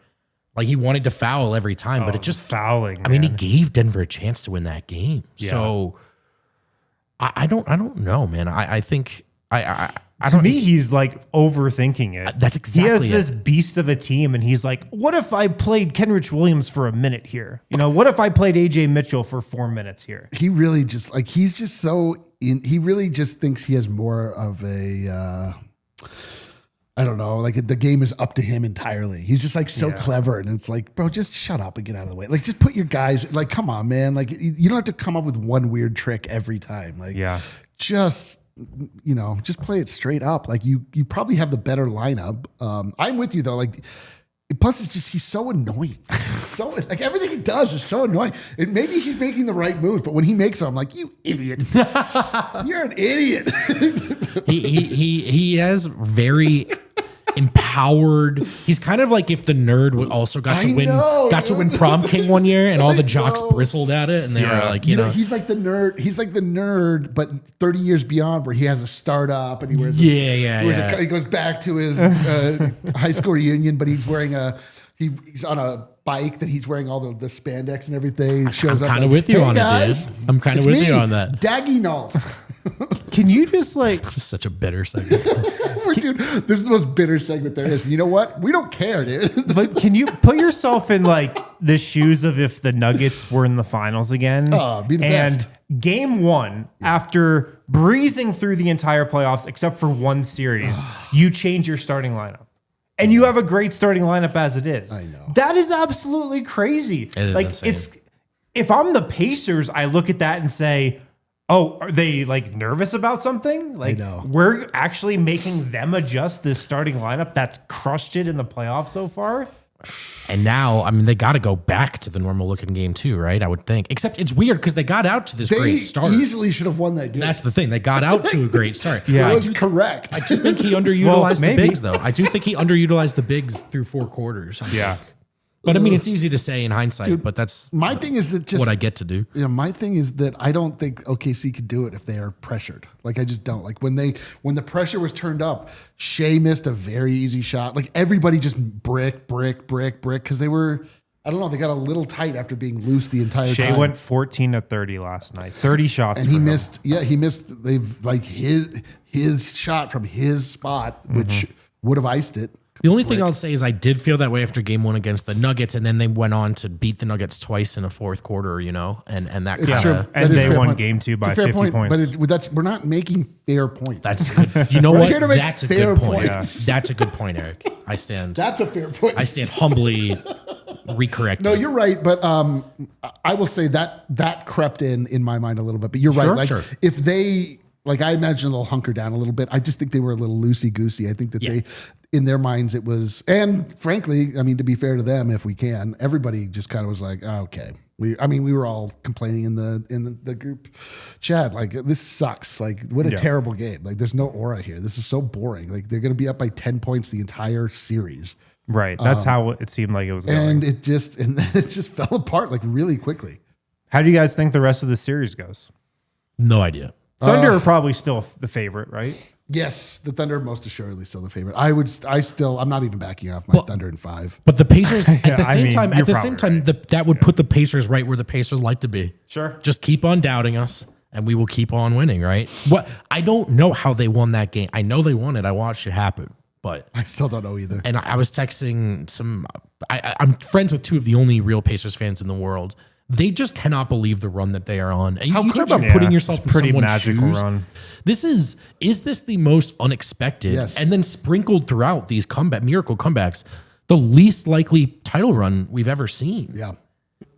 [SPEAKER 3] like he wanted to foul every time, but it just
[SPEAKER 1] fouling.
[SPEAKER 3] I mean, he gave Denver a chance to win that game. Yeah. So I don't know, man. I think
[SPEAKER 1] to me, he's like overthinking it.
[SPEAKER 3] That's exactly
[SPEAKER 1] He has this beast of a team, and he's like, what if I played Kenrich Williams for a minute here? What if I played AJ Mitchell for 4 minutes here?
[SPEAKER 2] He really just like, he's just so he really just thinks he has more of a, I don't know, like the game is up to him entirely. He's just like so clever, and it's like, bro, just shut up and get out of the way. Like, just put your guys, like, come on, man. Like, you don't have to come up with one weird trick every time. Like, just play it straight up. Like, you probably have the better lineup. I'm with you though. Like, plus it's just, he's so annoying. So like everything he does is so annoying. And maybe he's making the right moves, but when he makes them, I'm like, you idiot. You're an idiot.
[SPEAKER 3] he has very empowered. He's kind of like if the nerd also got to win prom king one year, and all the jocks bristled at it, and they were like, you know,
[SPEAKER 2] he's like the nerd. He's like the nerd, but 30 years beyond, where he has a startup and he wears he goes back to his high school reunion, but he's wearing he's on a bike that he's wearing all the spandex and everything. He shows
[SPEAKER 3] I'm kind of with you on it, dude. I'm kind of with you on that.
[SPEAKER 2] Daginal.
[SPEAKER 1] Can you just like...
[SPEAKER 3] This is such a bitter segment.
[SPEAKER 2] Dude, this is the most bitter segment there is. And you know what? We don't care, dude.
[SPEAKER 1] But can you put yourself in like the shoes of if the Nuggets were in the finals again?
[SPEAKER 2] Be the best.
[SPEAKER 1] And game 1, after breezing through the entire playoffs, except for one series, you change your starting lineup. And you have a great starting lineup as it is.
[SPEAKER 2] I know.
[SPEAKER 1] That is absolutely crazy.
[SPEAKER 3] It is
[SPEAKER 1] like
[SPEAKER 3] insane.
[SPEAKER 1] If I'm the Pacers, I look at that and say, oh, are they like nervous about something? Like, we're actually making them adjust this starting lineup that's crushed it in the playoffs so far.
[SPEAKER 3] And now, I mean, they got to go back to the normal looking game too, right? I would think. Except it's weird because they got out to this great start.
[SPEAKER 2] They easily should have won that game.
[SPEAKER 3] That's the thing. They got out to a great start.
[SPEAKER 2] That was correct.
[SPEAKER 3] I do think he underutilized the bigs, though. I do think he underutilized the bigs through 4 quarters. I think. But I mean, it's easy to say in hindsight, but that's
[SPEAKER 2] my thing is that just
[SPEAKER 3] what I get to do.
[SPEAKER 2] Yeah, my thing is that I don't think OKC could do it if they are pressured. Like, I just don't. Like, when the pressure was turned up, Shea missed a very easy shot. Like, everybody just brick, because they were, I don't know, they got a little tight after being loose the entire time.
[SPEAKER 1] Shea went 14 to 30 last night. 30 shots.
[SPEAKER 2] And he missed. Yeah, he missed. They've like his shot from his spot, which would have iced it.
[SPEAKER 3] The only thing I'll say is I did feel that way after game 1 against the Nuggets, and then they went on to beat the Nuggets twice in a fourth quarter, and that
[SPEAKER 2] It's
[SPEAKER 3] kind
[SPEAKER 2] true.
[SPEAKER 3] of
[SPEAKER 1] And
[SPEAKER 2] That is
[SPEAKER 1] they
[SPEAKER 2] fair
[SPEAKER 1] won
[SPEAKER 2] point.
[SPEAKER 1] game 2 by
[SPEAKER 2] It's a fair
[SPEAKER 1] 50
[SPEAKER 2] point,
[SPEAKER 1] points.
[SPEAKER 2] But we're not making fair points.
[SPEAKER 3] that's good. You know
[SPEAKER 2] We're
[SPEAKER 3] what?
[SPEAKER 2] here to make
[SPEAKER 3] That's a
[SPEAKER 2] fair
[SPEAKER 3] good point.
[SPEAKER 2] points.
[SPEAKER 3] That's a good point, Eric. I stand
[SPEAKER 2] That's a fair point.
[SPEAKER 3] humbly recorrected.
[SPEAKER 2] No, you're right, but I will say that crept in my mind a little bit. But you're right. Like
[SPEAKER 3] sure.
[SPEAKER 2] if they, like, I imagine they'll hunker down a little bit. I just think they were a little loosey goosey. I think that they, in their minds, it was, and frankly, I mean, to be fair to them, if we can, everybody just kind of was like, oh, okay. We were all complaining in the group chat, like, this sucks. Like, what a terrible game. Like, there's no aura here. This is so boring. Like, they're going to be up by 10 points the entire series.
[SPEAKER 1] Right. That's how it seemed like it was going.
[SPEAKER 2] And then it just fell apart like really quickly.
[SPEAKER 1] How do you guys think the rest of the series goes?
[SPEAKER 3] No idea.
[SPEAKER 1] Thunder are probably still the favorite, right?
[SPEAKER 2] Yes, the Thunder are most assuredly still the favorite. I'm not even backing off my Thunder in 5.
[SPEAKER 3] But the Pacers at the
[SPEAKER 1] I
[SPEAKER 3] same
[SPEAKER 1] mean,
[SPEAKER 3] time,
[SPEAKER 1] you're probably
[SPEAKER 3] that would put the Pacers right where the Pacers like to be.
[SPEAKER 1] Sure.
[SPEAKER 3] Just keep on doubting us, and we will keep on winning. Right? What I don't know how they won that game. I know they won it. I watched it happen, but
[SPEAKER 2] I still don't know either.
[SPEAKER 3] and I was texting some. I'm friends with 2 of the only real Pacers fans in the world. They just cannot believe the run that they are on. And you talk about putting yourself in
[SPEAKER 1] pretty
[SPEAKER 3] someone's
[SPEAKER 1] magical
[SPEAKER 3] shoes.
[SPEAKER 1] run.
[SPEAKER 3] Is this the most unexpected?
[SPEAKER 2] Yes.
[SPEAKER 3] And then sprinkled throughout these miracle comebacks, the least likely title run we've ever seen.
[SPEAKER 2] Yeah.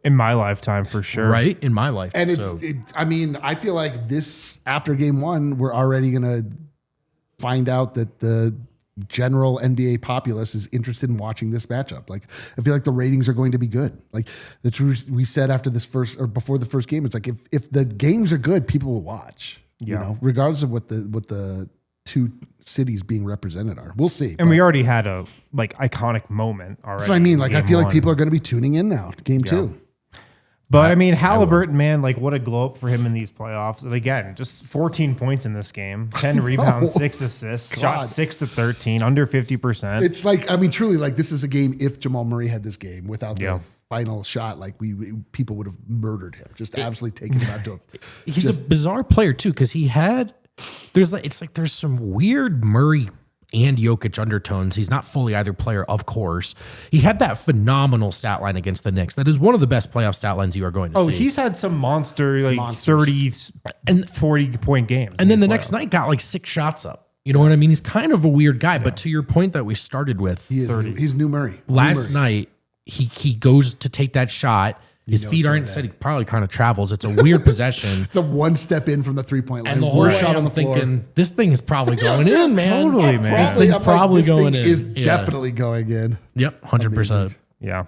[SPEAKER 1] In my lifetime, for sure.
[SPEAKER 3] Right? In my life.
[SPEAKER 2] And
[SPEAKER 3] So,
[SPEAKER 2] I feel like this, after game 1, we're already going to find out that the general NBA populace is interested in watching this matchup. Like, I feel like the ratings are going to be good. Like that's what we said after this first or before the first game. It's like if the games are good, people will watch.
[SPEAKER 1] Yeah.
[SPEAKER 2] You know, regardless of what the 2 cities being represented are. We'll see.
[SPEAKER 1] And we already had a iconic moment already.
[SPEAKER 2] That's what I mean. Like, I
[SPEAKER 1] Game
[SPEAKER 2] feel like
[SPEAKER 1] 1.
[SPEAKER 2] people are going to be tuning in now. Game 2.
[SPEAKER 1] But I mean, Haliburton, man, like what a glow up for him in these playoffs. And again, just 14 points in this game, 10 rebounds, 6 assists, shot 6 of 13, under 50%.
[SPEAKER 2] It's like, I mean, truly, like, this is a game. If Jamal Murray had this game without
[SPEAKER 1] Yeah.
[SPEAKER 2] the final shot, like people would have murdered him, just absolutely taken him out to a.
[SPEAKER 3] he's a bizarre player too, because there's some weird Murray and Jokic undertones. He's not fully either player, of course. He had that phenomenal stat line against the Knicks. That is one of the best playoff stat lines you are going to see.
[SPEAKER 1] He's had some monster, 30 and 40 point games.
[SPEAKER 3] And then the next night got like 6 shots up. You know what I mean? He's kind of a weird guy. But to your point that we started with,
[SPEAKER 2] He's new Murray.
[SPEAKER 3] last night he goes to take that shot. His feet aren't set. He probably kind of travels. It's a weird possession.
[SPEAKER 2] It's a one step in from the 3-point line.
[SPEAKER 3] And the whole
[SPEAKER 2] Worst
[SPEAKER 3] way
[SPEAKER 2] shot on
[SPEAKER 3] I'm
[SPEAKER 2] the floor.
[SPEAKER 3] thinking, this thing is probably going in, man.
[SPEAKER 1] totally, man.
[SPEAKER 3] This thing's
[SPEAKER 2] I'm like,
[SPEAKER 3] probably
[SPEAKER 2] this
[SPEAKER 3] going
[SPEAKER 2] thing
[SPEAKER 3] in.
[SPEAKER 2] Is
[SPEAKER 3] Yeah.
[SPEAKER 2] definitely going in.
[SPEAKER 3] Yep, 100%.
[SPEAKER 1] Yeah.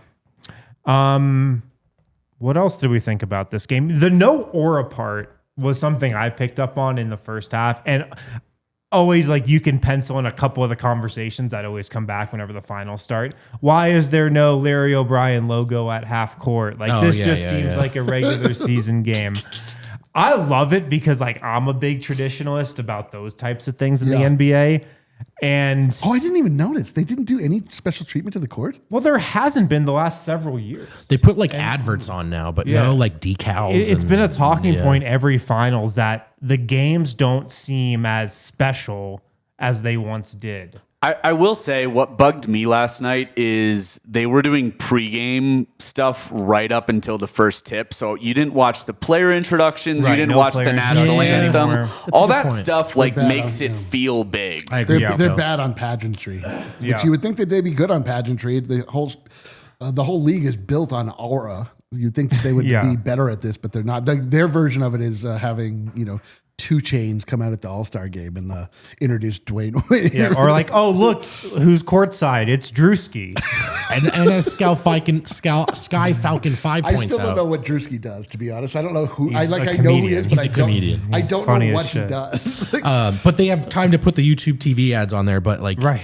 [SPEAKER 1] What else did we think about this game? The no aura part was something I picked up on in the first half. And always, like, you can pencil in a couple of the conversations that always come back whenever the finals start. Why is there no Larry O'Brien logo at half court? Like, this just seems like a regular season game. I love it because, like, I'm a big traditionalist about those types of things in the NBA. And
[SPEAKER 2] I didn't even notice. They didn't do any special treatment to the court.
[SPEAKER 1] well, there hasn't been the last several years.
[SPEAKER 3] They put like adverts on now, but no like decals.
[SPEAKER 1] It's been a talking
[SPEAKER 3] yeah.
[SPEAKER 1] point every finals that the games don't seem as special as they once did.
[SPEAKER 4] I will say what bugged me last night is they were doing pregame stuff right up until the first tip. So you didn't watch the player introductions.
[SPEAKER 1] Right,
[SPEAKER 4] You didn't
[SPEAKER 1] no
[SPEAKER 4] watch
[SPEAKER 1] player
[SPEAKER 4] the national
[SPEAKER 1] introductions
[SPEAKER 4] anthem.
[SPEAKER 1] anymore.
[SPEAKER 4] All
[SPEAKER 3] a good
[SPEAKER 4] that
[SPEAKER 3] point.
[SPEAKER 4] stuff like
[SPEAKER 2] bad
[SPEAKER 4] makes
[SPEAKER 2] on
[SPEAKER 4] it
[SPEAKER 2] him.
[SPEAKER 4] feel big.
[SPEAKER 3] I agree.
[SPEAKER 2] They're bad on pageantry,
[SPEAKER 1] Yeah.
[SPEAKER 2] which you would think that they'd be good on pageantry. The whole league is built on aura. You'd think that they would
[SPEAKER 1] Yeah.
[SPEAKER 2] be better at this, but they're not. Their version of it is having 2 Chainz come out at the All-Star game and introduce Dwayne Wade.
[SPEAKER 1] Yeah, or like, oh, look, who's courtside? It's Drewski.
[SPEAKER 3] and as Sky Falcon 5
[SPEAKER 2] I
[SPEAKER 3] points
[SPEAKER 2] still don't
[SPEAKER 3] out.
[SPEAKER 2] know what Drewski does, to be honest. I don't know who.
[SPEAKER 1] He's
[SPEAKER 2] I
[SPEAKER 1] a
[SPEAKER 2] know who he
[SPEAKER 1] comedian.
[SPEAKER 2] is, but
[SPEAKER 3] He's
[SPEAKER 2] I
[SPEAKER 3] a
[SPEAKER 2] don't.
[SPEAKER 3] comedian.
[SPEAKER 2] I
[SPEAKER 1] He's
[SPEAKER 2] don't
[SPEAKER 1] funny
[SPEAKER 2] know
[SPEAKER 1] as
[SPEAKER 2] what he
[SPEAKER 1] shit.
[SPEAKER 2] does.
[SPEAKER 3] But they have time to put the YouTube TV ads on there. But like,
[SPEAKER 1] Right.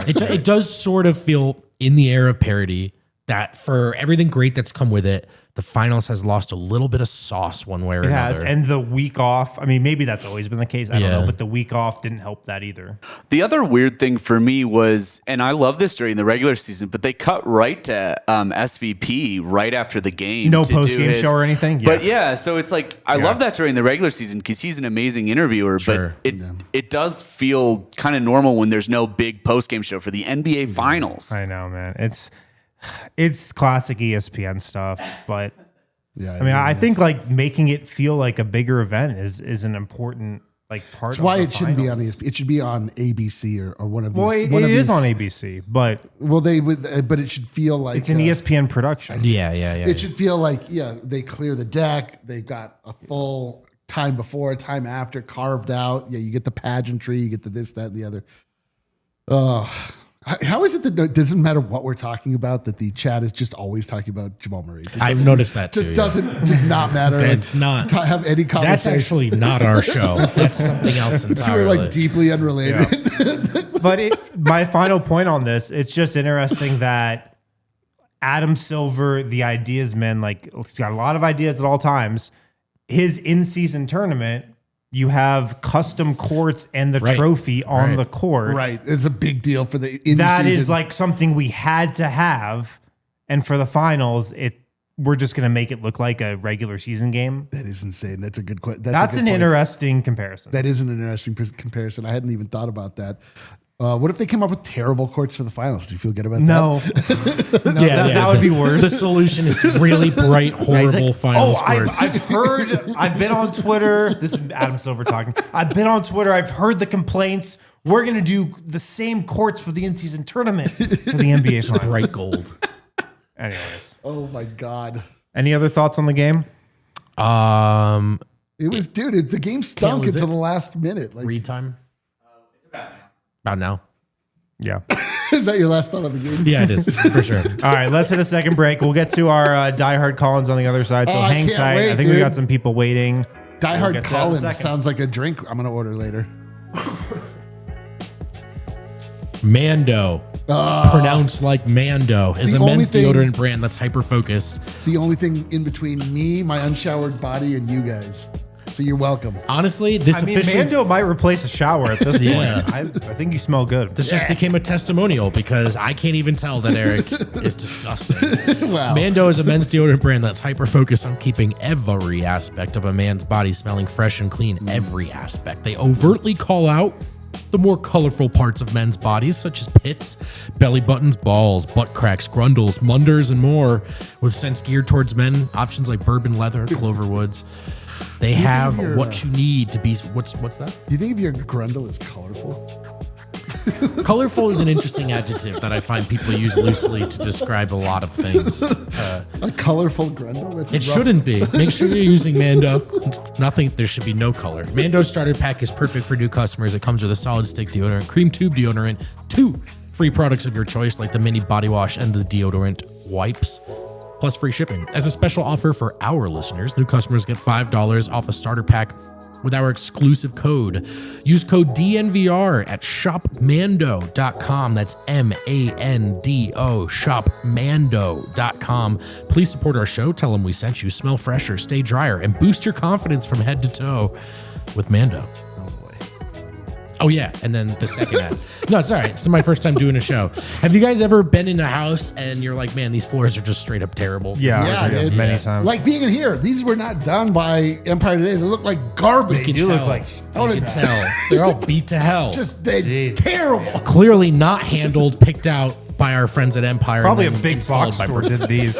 [SPEAKER 3] It does sort of feel in the air of parody that for everything great that's come with it, the finals has lost a little bit of sauce one way or
[SPEAKER 1] It
[SPEAKER 3] another.
[SPEAKER 1] has. And the week off, I mean, maybe that's always been the case. I don't
[SPEAKER 3] Yeah.
[SPEAKER 1] know, but the week off didn't help that either.
[SPEAKER 4] The other weird thing for me was, and I love this during the regular season, but they cut right to SVP right after the game.
[SPEAKER 1] No
[SPEAKER 4] to do
[SPEAKER 1] post-game
[SPEAKER 4] his-
[SPEAKER 1] show or anything?
[SPEAKER 4] But yeah, so it's like, I love that during the regular season because he's an amazing interviewer,
[SPEAKER 3] Sure.
[SPEAKER 4] but it does feel kind of normal when there's no big post-game show for the NBA Finals.
[SPEAKER 1] I know, man. It's classic ESPN stuff, but
[SPEAKER 2] Yeah,
[SPEAKER 1] I mean, I think like making it feel like a bigger event is an important like part.
[SPEAKER 2] that's why
[SPEAKER 1] of
[SPEAKER 2] it
[SPEAKER 1] the
[SPEAKER 2] shouldn't be on
[SPEAKER 1] finals.
[SPEAKER 2] ESPN. It should be on ABC or one of these.
[SPEAKER 1] Well, it
[SPEAKER 2] one of
[SPEAKER 1] is
[SPEAKER 2] these-
[SPEAKER 1] on ABC, but
[SPEAKER 2] Well, they would, but it should feel like
[SPEAKER 1] it's an ESPN production.
[SPEAKER 3] yeah.
[SPEAKER 2] It should feel like they clear the deck. They've got a full time before, time after carved out. Yeah, you get the pageantry, you get the this, that, and the other. How is it that it doesn't matter what we're talking about, that the chat is just always talking about Jamal Murray? Just
[SPEAKER 3] I've
[SPEAKER 2] doesn't-
[SPEAKER 3] noticed that too.
[SPEAKER 2] Just
[SPEAKER 3] yeah.
[SPEAKER 2] does not matter.
[SPEAKER 3] It's not.
[SPEAKER 2] to have any
[SPEAKER 3] That's
[SPEAKER 2] conversation.
[SPEAKER 3] actually not our show. That's something else
[SPEAKER 2] The two
[SPEAKER 3] entirely.
[SPEAKER 2] are like deeply unrelated.
[SPEAKER 1] But my final point on this, it's just interesting that Adam Silver, the ideas man, like he's got a lot of ideas at all times. His in-season tournament, you have custom courts and the
[SPEAKER 3] Right.
[SPEAKER 1] trophy on
[SPEAKER 3] Right.
[SPEAKER 1] the court.
[SPEAKER 2] Right. It's a big deal for the in
[SPEAKER 1] That
[SPEAKER 2] season.
[SPEAKER 1] is like something we had to have. And for the finals, we're just going to make it look like a regular season game.
[SPEAKER 2] That is insane. That's a good question.
[SPEAKER 1] That's an interesting comparison.
[SPEAKER 2] That is an interesting comparison. I hadn't even thought about that. What if they came up with terrible courts for the finals? Do you feel good about that?
[SPEAKER 1] No, that would be worse.
[SPEAKER 3] The solution is really bright, horrible
[SPEAKER 1] He's like,
[SPEAKER 3] finals
[SPEAKER 1] oh,
[SPEAKER 3] courts.
[SPEAKER 1] I've heard, I've been on Twitter. This is Adam Silver talking. I've been on Twitter. I've heard the complaints. We're going to do the same courts for the in-season tournament for the NBA finals.
[SPEAKER 3] Bright gold.
[SPEAKER 1] Anyways,
[SPEAKER 2] Oh my God.
[SPEAKER 1] any other thoughts on the game?
[SPEAKER 2] It was, dude, the game stunk
[SPEAKER 3] was
[SPEAKER 2] until
[SPEAKER 3] it?
[SPEAKER 2] the last minute. Like,
[SPEAKER 3] Read time? About now.
[SPEAKER 1] Yeah.
[SPEAKER 2] is that your last thought of the game?
[SPEAKER 3] Yeah, it is for sure.
[SPEAKER 1] All right, let's hit a second break. We'll get to our diehard Collins on the other side. So
[SPEAKER 2] Oh, I
[SPEAKER 1] hang
[SPEAKER 2] can't
[SPEAKER 1] tight.
[SPEAKER 2] wait,
[SPEAKER 1] I think we
[SPEAKER 2] dude.
[SPEAKER 1] got some people waiting.
[SPEAKER 2] Die
[SPEAKER 1] We'll
[SPEAKER 2] Hard
[SPEAKER 1] get to that in a
[SPEAKER 2] Collins
[SPEAKER 1] second.
[SPEAKER 2] sounds like a drink I'm going to order later.
[SPEAKER 3] Mando. Pronounced like Mando is
[SPEAKER 2] the
[SPEAKER 3] a
[SPEAKER 2] only
[SPEAKER 3] men's
[SPEAKER 2] thing-
[SPEAKER 3] deodorant brand that's hyper focused.
[SPEAKER 2] It's the only thing in between me, my unshowered body, and you guys. So you're welcome.
[SPEAKER 3] Honestly, this
[SPEAKER 1] I mean,
[SPEAKER 3] officially
[SPEAKER 1] Mando might replace a shower at this
[SPEAKER 3] Yeah.
[SPEAKER 1] point. I think you smell good.
[SPEAKER 3] this just became a testimonial because I can't even tell that Eric is disgusting.
[SPEAKER 2] Wow.
[SPEAKER 3] Mando is a men's deodorant brand that's hyper focused on keeping every aspect of a man's body smelling fresh and clean. Every aspect. They overtly call out the more colorful parts of men's bodies, such as pits, belly buttons, balls, butt cracks, grundles, munders, and more. With scents geared towards men, options like bourbon leather, clover woods. They have
[SPEAKER 2] your,
[SPEAKER 3] what you need to be. What's that?
[SPEAKER 2] Do you think if your grundle is colorful?
[SPEAKER 3] Colorful is an interesting adjective that I find people use loosely to describe a lot of things.
[SPEAKER 2] A colorful grundle? That's
[SPEAKER 3] It
[SPEAKER 2] rough.
[SPEAKER 3] shouldn't be. Make sure you're using Mando. Nothing. There should be no color. Mando starter pack is perfect for new customers. It comes with a solid stick deodorant, cream tube deodorant, 2 free products of your choice like the mini body wash and the deodorant wipes, plus free shipping. As a special offer for our listeners, new customers get $5 off a starter pack with our exclusive code. Use code DNVR at shopmando.com. That's MANDO, shopmando.com. Please support our show. Tell them we sent you. Smell fresher, stay drier, and boost your confidence from head to toe with Mando. Oh, yeah. And then the second ad. No, it's all right. This is my first time doing a show. Have you guys ever been in a house and you're like, man, these floors are just straight up terrible?
[SPEAKER 2] Yeah, dude.
[SPEAKER 1] many times.
[SPEAKER 2] Like being in here, these were not done by Empire Today. They look like garbage.
[SPEAKER 3] You can
[SPEAKER 1] do
[SPEAKER 3] tell.
[SPEAKER 1] look like
[SPEAKER 3] You can tell. They're all beat to hell.
[SPEAKER 2] Just they terrible.
[SPEAKER 3] Clearly not handled, picked out by our friends at Empire.
[SPEAKER 1] Probably a
[SPEAKER 3] and then
[SPEAKER 1] big
[SPEAKER 3] installed
[SPEAKER 1] box
[SPEAKER 3] by
[SPEAKER 1] store
[SPEAKER 3] Brooklyn.
[SPEAKER 1] did these.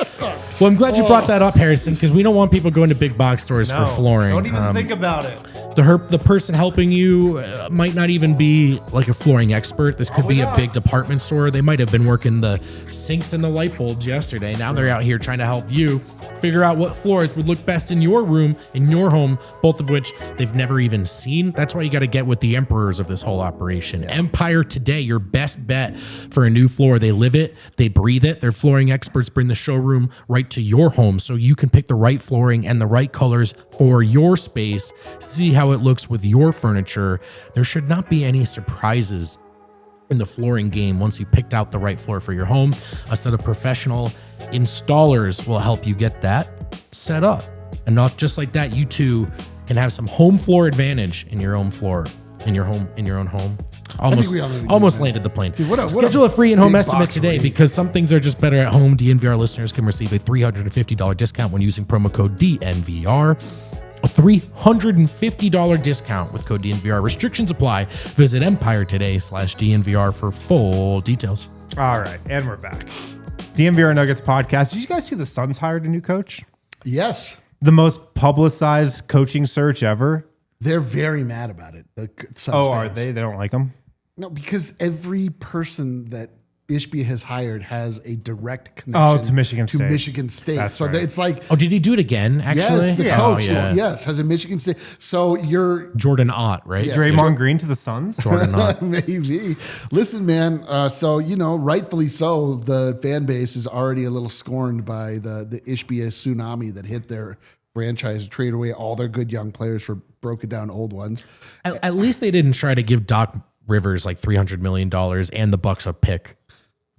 [SPEAKER 3] Well, I'm glad you brought that up, Harrison, because we don't want people going to big box stores for flooring.
[SPEAKER 1] Don't even think about it.
[SPEAKER 3] The person helping you might not even be like a flooring expert. This could be a big department store. They might have been working the sinks and the light bulbs yesterday. Now they're out here trying to help you figure out what floors would look best in your room, in your home, both of which they've never even seen. That's why you got to get with the emperors of this whole operation. Empire Today, your best bet for a new floor. They live it, they breathe it. Their flooring experts bring the showroom right to your home so you can pick the right flooring and the right colors for your space. See how it looks with your furniture. There should not be any surprises in the flooring game once you picked out the right floor for your home. A set of professional installers will help you get that. set up. And not just like that, you too can have some home floor advantage in your own floor, in your own home. Almost landed the plane.
[SPEAKER 2] Dude,
[SPEAKER 3] Schedule a free in-home
[SPEAKER 2] big
[SPEAKER 3] estimate
[SPEAKER 2] box
[SPEAKER 3] today
[SPEAKER 2] rate.
[SPEAKER 3] because some things are just better at home. DNVR listeners can receive a $350 discount when using promo code DNVR. A $350 discount with code DNVR. Restrictions apply. Visit Empire today/DNVR for full details.
[SPEAKER 1] All right, and we're back. DNVR Nuggets podcast. Did you guys see the Suns hired a new coach?
[SPEAKER 2] Yes.
[SPEAKER 1] The most publicized coaching search ever.
[SPEAKER 2] They're very mad about it. The Suns
[SPEAKER 1] Are
[SPEAKER 2] fans.
[SPEAKER 1] they? They don't like him?
[SPEAKER 2] No, because every person that Ishbia has hired has a direct connection
[SPEAKER 1] to Michigan State.
[SPEAKER 2] That's so
[SPEAKER 1] right.
[SPEAKER 2] It's like,
[SPEAKER 3] Oh, did he do it again, actually?
[SPEAKER 2] yes, the
[SPEAKER 1] Yeah.
[SPEAKER 2] coach
[SPEAKER 3] yeah.
[SPEAKER 2] yes, has a Michigan State. So you're
[SPEAKER 3] Jordan Ott, right?
[SPEAKER 2] Yes.
[SPEAKER 1] Draymond Green to the Suns?
[SPEAKER 3] Jordan Ott.
[SPEAKER 2] maybe. Listen, man. So, rightfully so, the fan base is already a little scorned by the Ishbia tsunami that hit their franchise, trade away all their good young players for broken down old ones.
[SPEAKER 3] At least they didn't try to give Doc Rivers like $300 million and the Bucks a pick.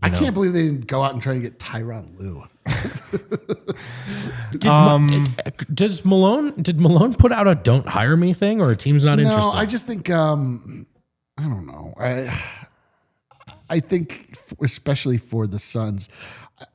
[SPEAKER 2] I can't believe they didn't go out and try to get Tyronn Lue.
[SPEAKER 3] Did Malone put out a "don't hire me" thing, or a team's not
[SPEAKER 2] No,
[SPEAKER 3] interested?
[SPEAKER 2] I just think I don't know. I think especially for the Suns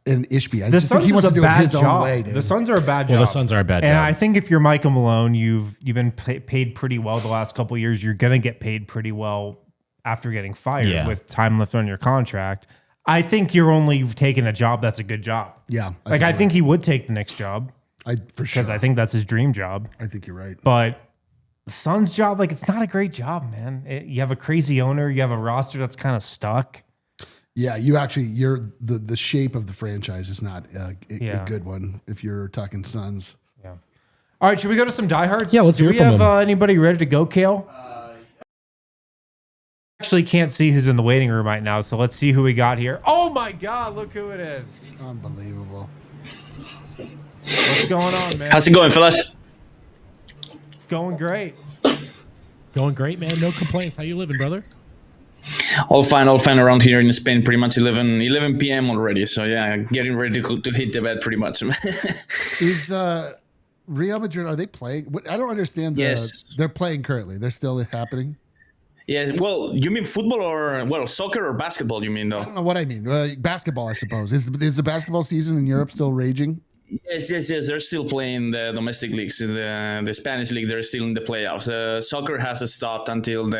[SPEAKER 2] and Ishbia, I
[SPEAKER 1] The
[SPEAKER 2] just think
[SPEAKER 1] Suns
[SPEAKER 2] he wants
[SPEAKER 1] is
[SPEAKER 2] to
[SPEAKER 1] a
[SPEAKER 2] do it
[SPEAKER 1] bad
[SPEAKER 2] his own
[SPEAKER 1] job.
[SPEAKER 2] way, dude.
[SPEAKER 1] The Suns are a bad
[SPEAKER 3] Well,
[SPEAKER 1] job.
[SPEAKER 3] the Suns are a bad
[SPEAKER 1] And
[SPEAKER 3] job.
[SPEAKER 1] I think if you're Michael Malone, you've been paid pretty well the last couple of years. You're gonna get paid pretty well after getting fired with time left on your contract. I think you're only taking a job that's a good job.
[SPEAKER 2] Yeah,
[SPEAKER 1] I think he would take the next job
[SPEAKER 2] for sure.
[SPEAKER 1] because I think that's his dream job.
[SPEAKER 2] I think you're right.
[SPEAKER 1] But the Suns' job, it's not a great job, man. You have a crazy owner. You have a roster that's kind of stuck.
[SPEAKER 2] Yeah, you're the shape of the franchise is not a good one if you're talking Suns.
[SPEAKER 1] Yeah. All right, should we go to some diehards?
[SPEAKER 3] Yeah, let's
[SPEAKER 1] Do
[SPEAKER 3] hear
[SPEAKER 1] we
[SPEAKER 3] from
[SPEAKER 1] have
[SPEAKER 3] them.
[SPEAKER 1] Anybody ready to go, Kale? Actually can't see who's in the waiting room right now, so let's see who we got here. Oh my God, look who it is.
[SPEAKER 2] Unbelievable.
[SPEAKER 1] What's going on, man?
[SPEAKER 5] How's it going, fellas?
[SPEAKER 1] It's going great.
[SPEAKER 3] Going great, man. No complaints. How you living, brother?
[SPEAKER 5] All fine around here in Spain. Pretty much 11 p.m. already. So yeah, getting ready to hit the bed pretty much.
[SPEAKER 2] Is Real Madrid, are they playing? I don't understand.
[SPEAKER 5] Yes.
[SPEAKER 2] They're playing currently. They're still happening.
[SPEAKER 5] Yeah, well, you mean football or soccer or basketball? You mean
[SPEAKER 2] I
[SPEAKER 5] though?
[SPEAKER 2] don't know what I mean. Basketball, I suppose. Is the basketball season in Europe still raging?
[SPEAKER 5] Yes. They're still playing the domestic leagues. The Spanish league, they're still in the playoffs. Soccer has stopped until the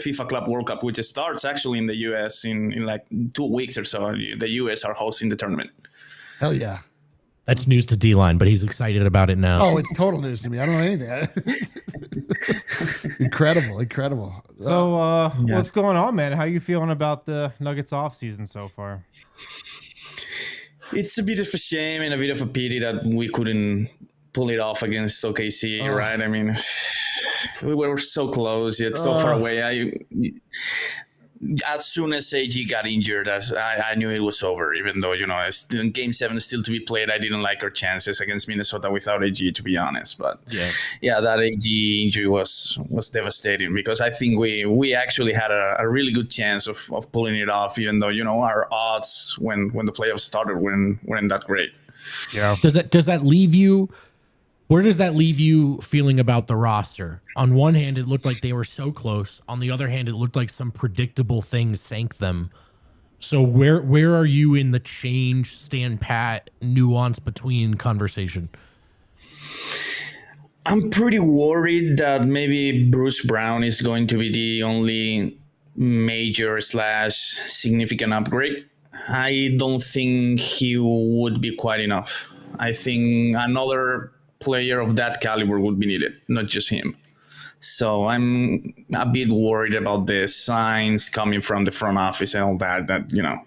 [SPEAKER 5] FIFA Club World Cup, which starts actually in the U.S. in like 2 weeks or so. The U.S. are hosting the tournament.
[SPEAKER 2] Hell yeah.
[SPEAKER 3] That's news to D-Line, but he's excited about it now.
[SPEAKER 2] Oh, it's total news to me. I don't know anything. Incredible.
[SPEAKER 1] So, what's going on, man? How you feeling about the Nuggets offseason so far?
[SPEAKER 5] It's a bit of a shame and a bit of a pity that we couldn't pull it off against OKC, right? I mean, we were so close yet so far away. As soon as AG got injured, I knew it was over. Even though Game 7 is still to be played, I didn't like our chances against Minnesota without AG, to be honest. But yeah, that AG injury was devastating because I think we actually had a really good chance of pulling it off. Even though our odds when the playoffs started weren't that great.
[SPEAKER 1] Yeah.
[SPEAKER 3] Does that leave you? Where does that leave you feeling about the roster? On one hand, it looked like they were so close. On the other hand, it looked like some predictable things sank them. So where are you in the change, stand pat, nuance between conversation?
[SPEAKER 5] I'm pretty worried that maybe Bruce Brown is going to be the only major / significant upgrade. I don't think he would be quite enough. I think another player of that caliber would be needed, not just him. So I'm a bit worried about the signs coming from the front office and all that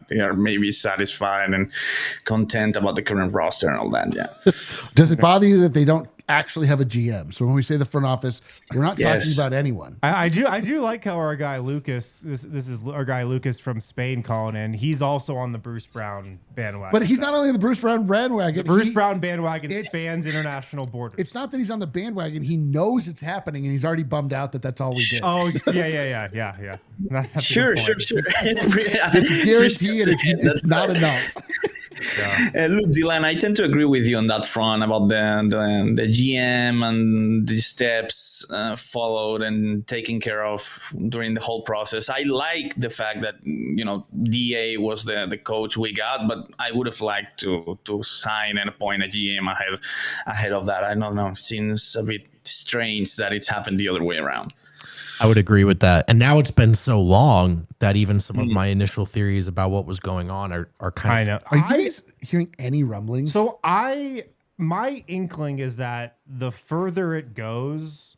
[SPEAKER 5] they are maybe satisfied and content about the current roster and all that. Yeah.
[SPEAKER 2] Does it bother you that they don't actually have a GM? So when we say the front office, we're not talking about anyone.
[SPEAKER 1] I do like how our guy Lucas, this is our guy Lucas from Spain calling in. He's also on the Bruce Brown bandwagon.
[SPEAKER 2] But he's not only the Bruce Brown bandwagon.
[SPEAKER 1] Bruce Brown bandwagon spans international borders.
[SPEAKER 2] It's not that he's on the bandwagon. He knows it's happening, and he's already bummed out that that's all we did.
[SPEAKER 1] Oh yeah. That's a
[SPEAKER 5] Sure.
[SPEAKER 1] good point.
[SPEAKER 2] It's guaranteed, and it's not enough.
[SPEAKER 5] Look, Dylan, I tend to agree with you on that front about the GM and the steps followed and taken care of during the whole process. I like the fact that DA was the coach we got, but I would have liked to sign and appoint a GM ahead of that. I don't know. It seems a bit strange that it's happened the other way around.
[SPEAKER 3] I would agree with that. And now it's been so long that even some of my initial theories about what was going on are kind of.
[SPEAKER 2] Are you guys hearing any rumblings?
[SPEAKER 1] So my inkling is that the further it goes,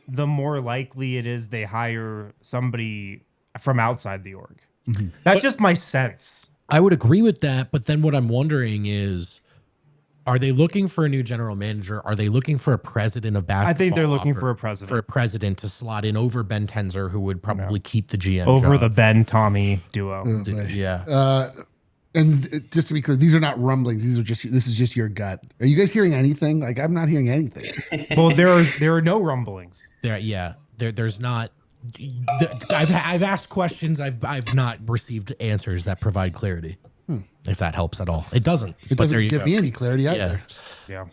[SPEAKER 1] the more likely it is they hire somebody from outside the org. That's just my sense.
[SPEAKER 3] I would agree with that. But then what I'm wondering is, are they looking for a new general manager? Are they looking for a president of basketball?
[SPEAKER 1] I think they're looking for a president.
[SPEAKER 3] For a president to slot in over Ben Tenzer, who would probably keep the GM
[SPEAKER 1] over
[SPEAKER 3] job.
[SPEAKER 1] the Ben Tommy duo.
[SPEAKER 3] Yeah.
[SPEAKER 2] And just to be clear, these are not rumblings. This is just your gut. Are you guys hearing anything? Like, I'm not hearing anything.
[SPEAKER 1] Well, there are no rumblings.
[SPEAKER 3] There's not. I've asked questions. I've not received answers that provide clarity. If that helps at all, it doesn't.
[SPEAKER 2] It doesn't give me any clarity either.
[SPEAKER 1] Yeah.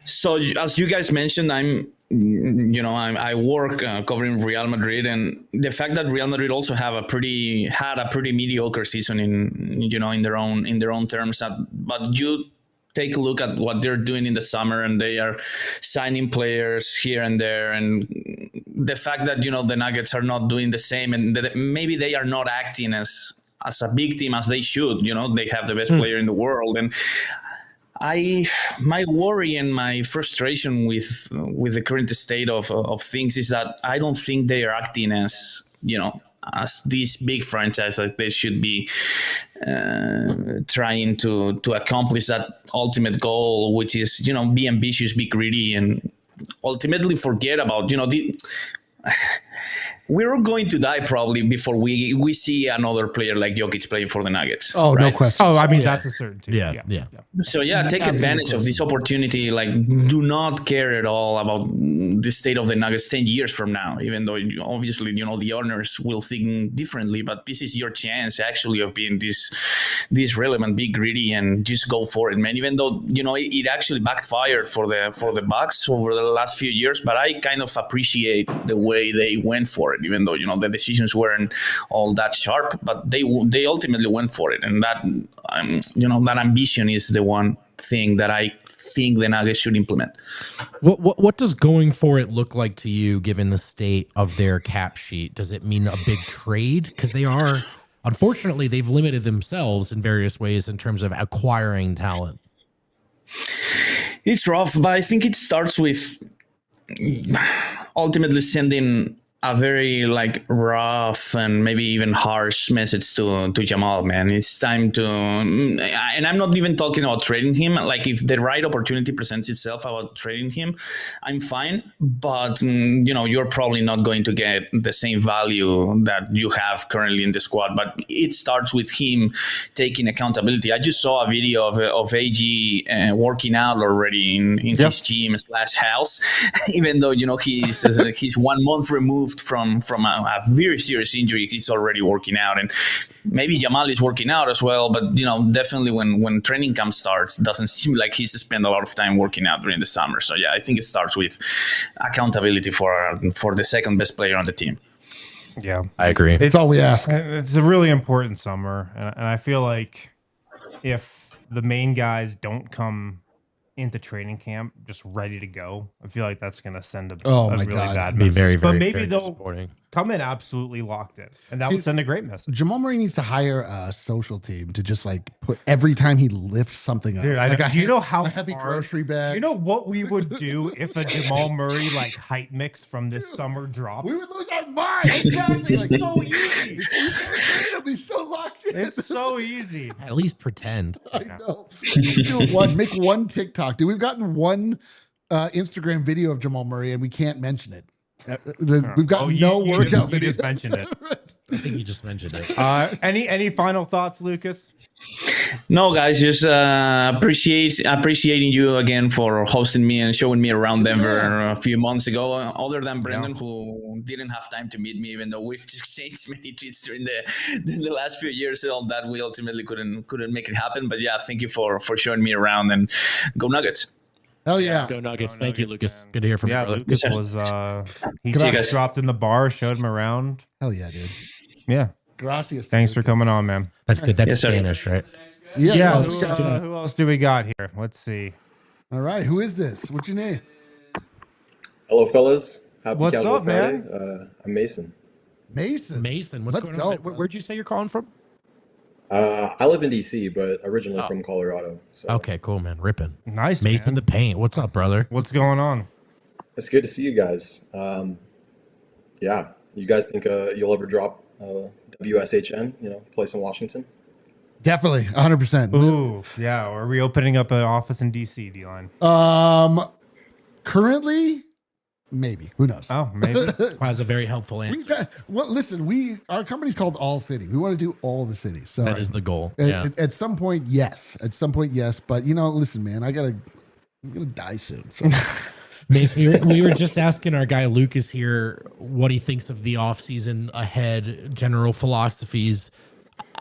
[SPEAKER 5] So as you guys mentioned, I work covering Real Madrid, and the fact that Real Madrid also had a pretty mediocre season in their own terms. But you take a look at what they're doing in the summer, and they are signing players here and there, and the fact that the Nuggets are not doing the same, and that maybe they are not acting as a big team as they should. They have the best player in the world, and my worry and my frustration with the current state of things is that I don't think they are acting as this big franchise that they should be trying to accomplish that ultimate goal, which is be ambitious, be greedy, and ultimately forget about we're going to die probably before we see another player like Jokic playing for the Nuggets.
[SPEAKER 2] Oh,
[SPEAKER 5] right?
[SPEAKER 2] no question.
[SPEAKER 1] Oh, I mean, that's a certainty.
[SPEAKER 3] Yeah.
[SPEAKER 5] So take advantage of this opportunity. Like, do not care at all about the state of the Nuggets 10 years from now, even though obviously, the owners will think differently, but this is your chance actually of being this relevant, be greedy, and just go for it, man. Even though, it actually backfired for the Bucks over the last few years, but I kind of appreciate the way they went for it, even though, the decisions weren't all that sharp, but they ultimately went for it. And that, that ambition is the one thing that I think the Nuggets should implement.
[SPEAKER 3] What does going for it look like to you, given the state of their cap sheet? Does it mean a big trade? Because unfortunately, they've limited themselves in various ways in terms of acquiring talent.
[SPEAKER 5] It's rough, but I think it starts with ultimately sending a very rough and maybe even harsh message to Jamal, man. It's time to, and I'm not even talking about trading him. Like, if the right opportunity presents itself about trading him, I'm fine. But you're probably not going to get the same value that you have currently in the squad. But it starts with him taking accountability. I just saw a video of AG working out already in his gym / house, even though he's 1 month removed from a very serious injury. He's already working out, and maybe Jamal is working out as well, but definitely when training camp starts, it doesn't seem like he's spent a lot of time working out during the summer. So I think it starts with accountability for the second best player on the team.
[SPEAKER 1] Yeah,
[SPEAKER 3] I agree.
[SPEAKER 2] It's all we ask.
[SPEAKER 1] It's a really important summer, and I feel like if the main guys don't come into training camp just ready to go, I feel like that's going to send a really bad message.
[SPEAKER 3] Very,
[SPEAKER 1] but maybe
[SPEAKER 3] very
[SPEAKER 1] they'll come in absolutely locked in, and that would send a great message.
[SPEAKER 2] Jamal Murray needs to hire a social team to just put every time he lifts something up.
[SPEAKER 1] Dude, do you know how
[SPEAKER 2] a heavy grocery bag?
[SPEAKER 1] You know what we would do if a Jamal Murray hype mix from this summer dropped?
[SPEAKER 2] We would lose our minds.
[SPEAKER 1] Exactly, so easy.
[SPEAKER 2] It'll be so locked in.
[SPEAKER 1] It's so easy.
[SPEAKER 3] At least pretend.
[SPEAKER 2] I know. Make one TikTok. Dude, we've gotten one Instagram video of Jamal Murray, and we can't mention it. We've got no workout
[SPEAKER 1] You
[SPEAKER 2] video.
[SPEAKER 1] just mentioned it.
[SPEAKER 3] I think you just mentioned it.
[SPEAKER 1] Any final thoughts, Lucas?
[SPEAKER 5] No, guys, just appreciating you again for hosting me and showing me around Denver a few months ago. Other than Brendan, who didn't have time to meet me, even though we've exchanged many tweets during the last few years, all that we ultimately couldn't make it happen. But yeah, thank you for showing me around, and go Nuggets.
[SPEAKER 2] Hell yeah.
[SPEAKER 3] Go Nuggets. Thank you, Lucas. Good to hear from you, brother.
[SPEAKER 1] Lucas was he
[SPEAKER 5] See you
[SPEAKER 1] just
[SPEAKER 5] guys.
[SPEAKER 1] dropped in the bar, showed him around.
[SPEAKER 2] Hell yeah, dude.
[SPEAKER 1] Yeah.
[SPEAKER 2] Gracias.
[SPEAKER 1] Thanks for coming on, man.
[SPEAKER 3] That's good. That's
[SPEAKER 5] Yes, sir.
[SPEAKER 3] Spanish, right?
[SPEAKER 2] Yeah.
[SPEAKER 1] Who else do we got here? Let's see.
[SPEAKER 2] All right. Who is this? What's your name?
[SPEAKER 6] Hello, fellas. Happy
[SPEAKER 1] What's
[SPEAKER 6] Casual
[SPEAKER 1] up,
[SPEAKER 6] Friday.
[SPEAKER 1] man?
[SPEAKER 6] I'm Mason.
[SPEAKER 2] Mason.
[SPEAKER 3] Mason, what's
[SPEAKER 2] Let's
[SPEAKER 3] going
[SPEAKER 2] go,
[SPEAKER 3] on?
[SPEAKER 2] brother.
[SPEAKER 3] Where'd you say you're calling from?
[SPEAKER 6] I live in DC, but originally from Colorado. So
[SPEAKER 3] Okay, cool, man. Ripping.
[SPEAKER 1] Nice,
[SPEAKER 3] Mason
[SPEAKER 1] man.
[SPEAKER 3] the Paint. What's up, brother?
[SPEAKER 1] What's going on?
[SPEAKER 6] it's good to see you guys. Yeah, you guys think you'll ever drop WSHN? Place in Washington?
[SPEAKER 2] Definitely. 100%.
[SPEAKER 1] Ooh, yeah. Are we opening up an office in DC, D-line?
[SPEAKER 2] Currently, maybe. Who knows?
[SPEAKER 1] Oh, maybe.
[SPEAKER 3] Wow, that's a very helpful answer.
[SPEAKER 2] Well, listen, our company's called ALLCITY. We want to do all the cities. So
[SPEAKER 3] That is the goal.
[SPEAKER 2] at,
[SPEAKER 3] Yeah.
[SPEAKER 2] at some point, yes. At some point, yes. But listen, man, I'm gonna die soon. So
[SPEAKER 3] Mace, we were just asking our guy Lucas here what he thinks of the offseason ahead, general philosophies.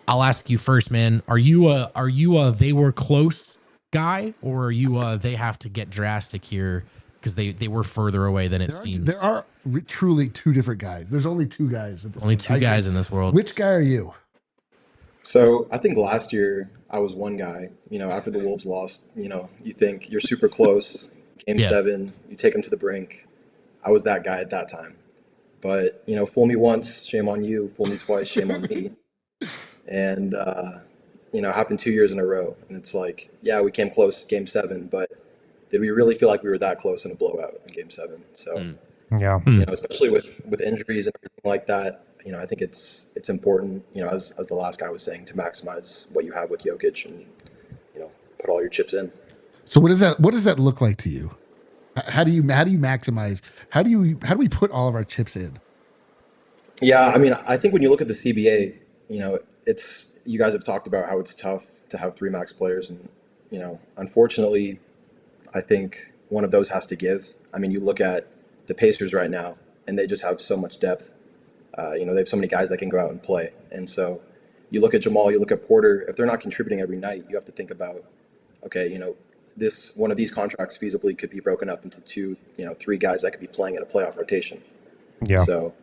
[SPEAKER 3] I'll ask you first, man. Are you a they were close guy, or are you they have to get drastic here because they were further away than it seems?
[SPEAKER 2] there are truly two different guys. There's only two guys at this
[SPEAKER 3] Only
[SPEAKER 2] point.
[SPEAKER 3] two guys in this world.
[SPEAKER 2] Which guy are you?
[SPEAKER 6] So I think last year I was one guy. After the Wolves lost, you think you're super close. Game 7, you take them to the brink. I was that guy at that time. But fool me once, shame on you. Fool me twice, shame on me. And it happened 2 years in a row. And it's like, yeah, we came close Game 7, but did we really feel like we were that close in a blowout in Game 7? So,
[SPEAKER 1] Yeah.
[SPEAKER 6] especially with injuries and everything like that, I think it's important, as the last guy was saying, to maximize what you have with Jokic and, put all your chips in.
[SPEAKER 2] So what does that look like to you? How do you maximize? How do we put all of our chips in?
[SPEAKER 6] Yeah, I mean, I think when you look at the CBA, it's, you guys have talked about how it's tough to have 3 max players. And, unfortunately, I think one of those has to give. I mean, you look at the Pacers right now, and they just have so much depth. They have so many guys that can go out and play. And so you look at Jamal, you look at Porter, if they're not contributing every night, you have to think about, okay, this one of these contracts feasibly could be broken up into 2, 3 guys that could be playing in a playoff rotation.
[SPEAKER 1] Yeah.
[SPEAKER 6] So,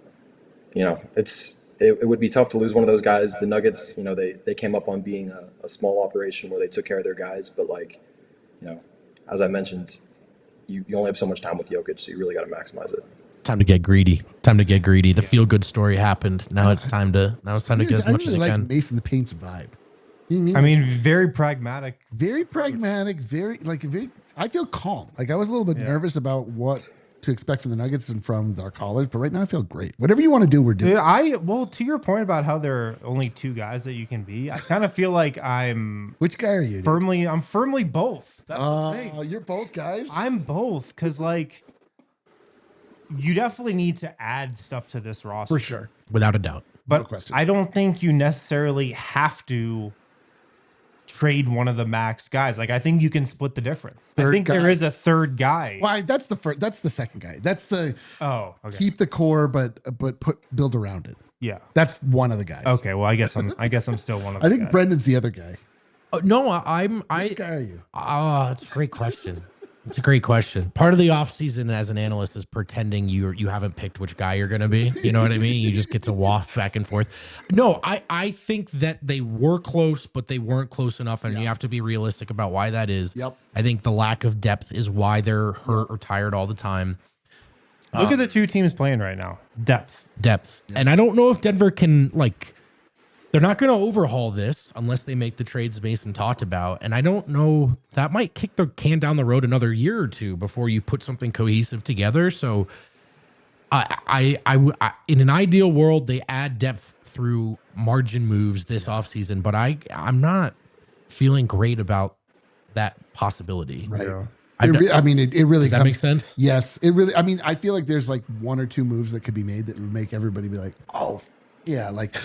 [SPEAKER 6] it would be tough to lose one of those guys. The Nuggets, they came up on being a small operation where they took care of their guys, but as I mentioned, you only have so much time with Jokic, so you really got to maximize it.
[SPEAKER 3] Time to get greedy. The feel good story happened. Now it's time to get as much as you
[SPEAKER 2] like
[SPEAKER 3] can.
[SPEAKER 2] Mason the Paint's vibe.
[SPEAKER 1] I mean, very pragmatic.
[SPEAKER 2] Very pragmatic. I feel calm. Like I was a little bit nervous about what to expect from the Nuggets and from our callers, but right now I feel great. Whatever you want to do, we're doing.
[SPEAKER 1] Dude, to your point about how there are only 2 guys that you can be, I kind of feel like I'm
[SPEAKER 2] Which guy are you? dude?
[SPEAKER 1] firmly both. That's the thing.
[SPEAKER 2] You're both guys.
[SPEAKER 1] I'm both, because you definitely need to add stuff to this roster
[SPEAKER 2] For sure.
[SPEAKER 3] Without a doubt.
[SPEAKER 1] but
[SPEAKER 2] No question.
[SPEAKER 1] I don't think you necessarily have to trade one of the max guys. I think you can split the difference. I
[SPEAKER 2] Third
[SPEAKER 1] think there
[SPEAKER 2] guy.
[SPEAKER 1] is a third guy.
[SPEAKER 2] Why? That's the first. That's the second guy. That's the
[SPEAKER 1] Oh, okay.
[SPEAKER 2] keep the core, but build around it.
[SPEAKER 1] Yeah.
[SPEAKER 2] That's one of the guys.
[SPEAKER 1] Okay. Well, I guess I'm still one of
[SPEAKER 2] I
[SPEAKER 1] the
[SPEAKER 2] think
[SPEAKER 1] guys.
[SPEAKER 2] Brendan's the other guy.
[SPEAKER 3] No,
[SPEAKER 2] Which guy are you?
[SPEAKER 3] That's a great question. It's a great question. Part of the offseason as an analyst is pretending you haven't picked which guy you're going to be. You know what I mean? You just get to waft back and forth. No, I think that they were close, but they weren't close enough, and you have to be realistic about why that is.
[SPEAKER 2] Yep.
[SPEAKER 3] I think the lack of depth is why they're hurt or tired all the time.
[SPEAKER 1] Look at the 2 teams playing right now. Depth.
[SPEAKER 3] And I don't know if Denver can, they're not going to overhaul this unless they make the trades Mason talked about. And I don't know, that might kick the can down the road another year or 2 before you put something cohesive together. So I in an ideal world, they add depth through margin moves this offseason, but I'm not feeling great about that possibility.
[SPEAKER 2] Right.
[SPEAKER 1] Yeah.
[SPEAKER 2] It really
[SPEAKER 3] Does that make sense?
[SPEAKER 2] Yes, it really. I mean, I feel like there's 1 or 2 moves that could be made that would make everybody be like, oh, yeah, like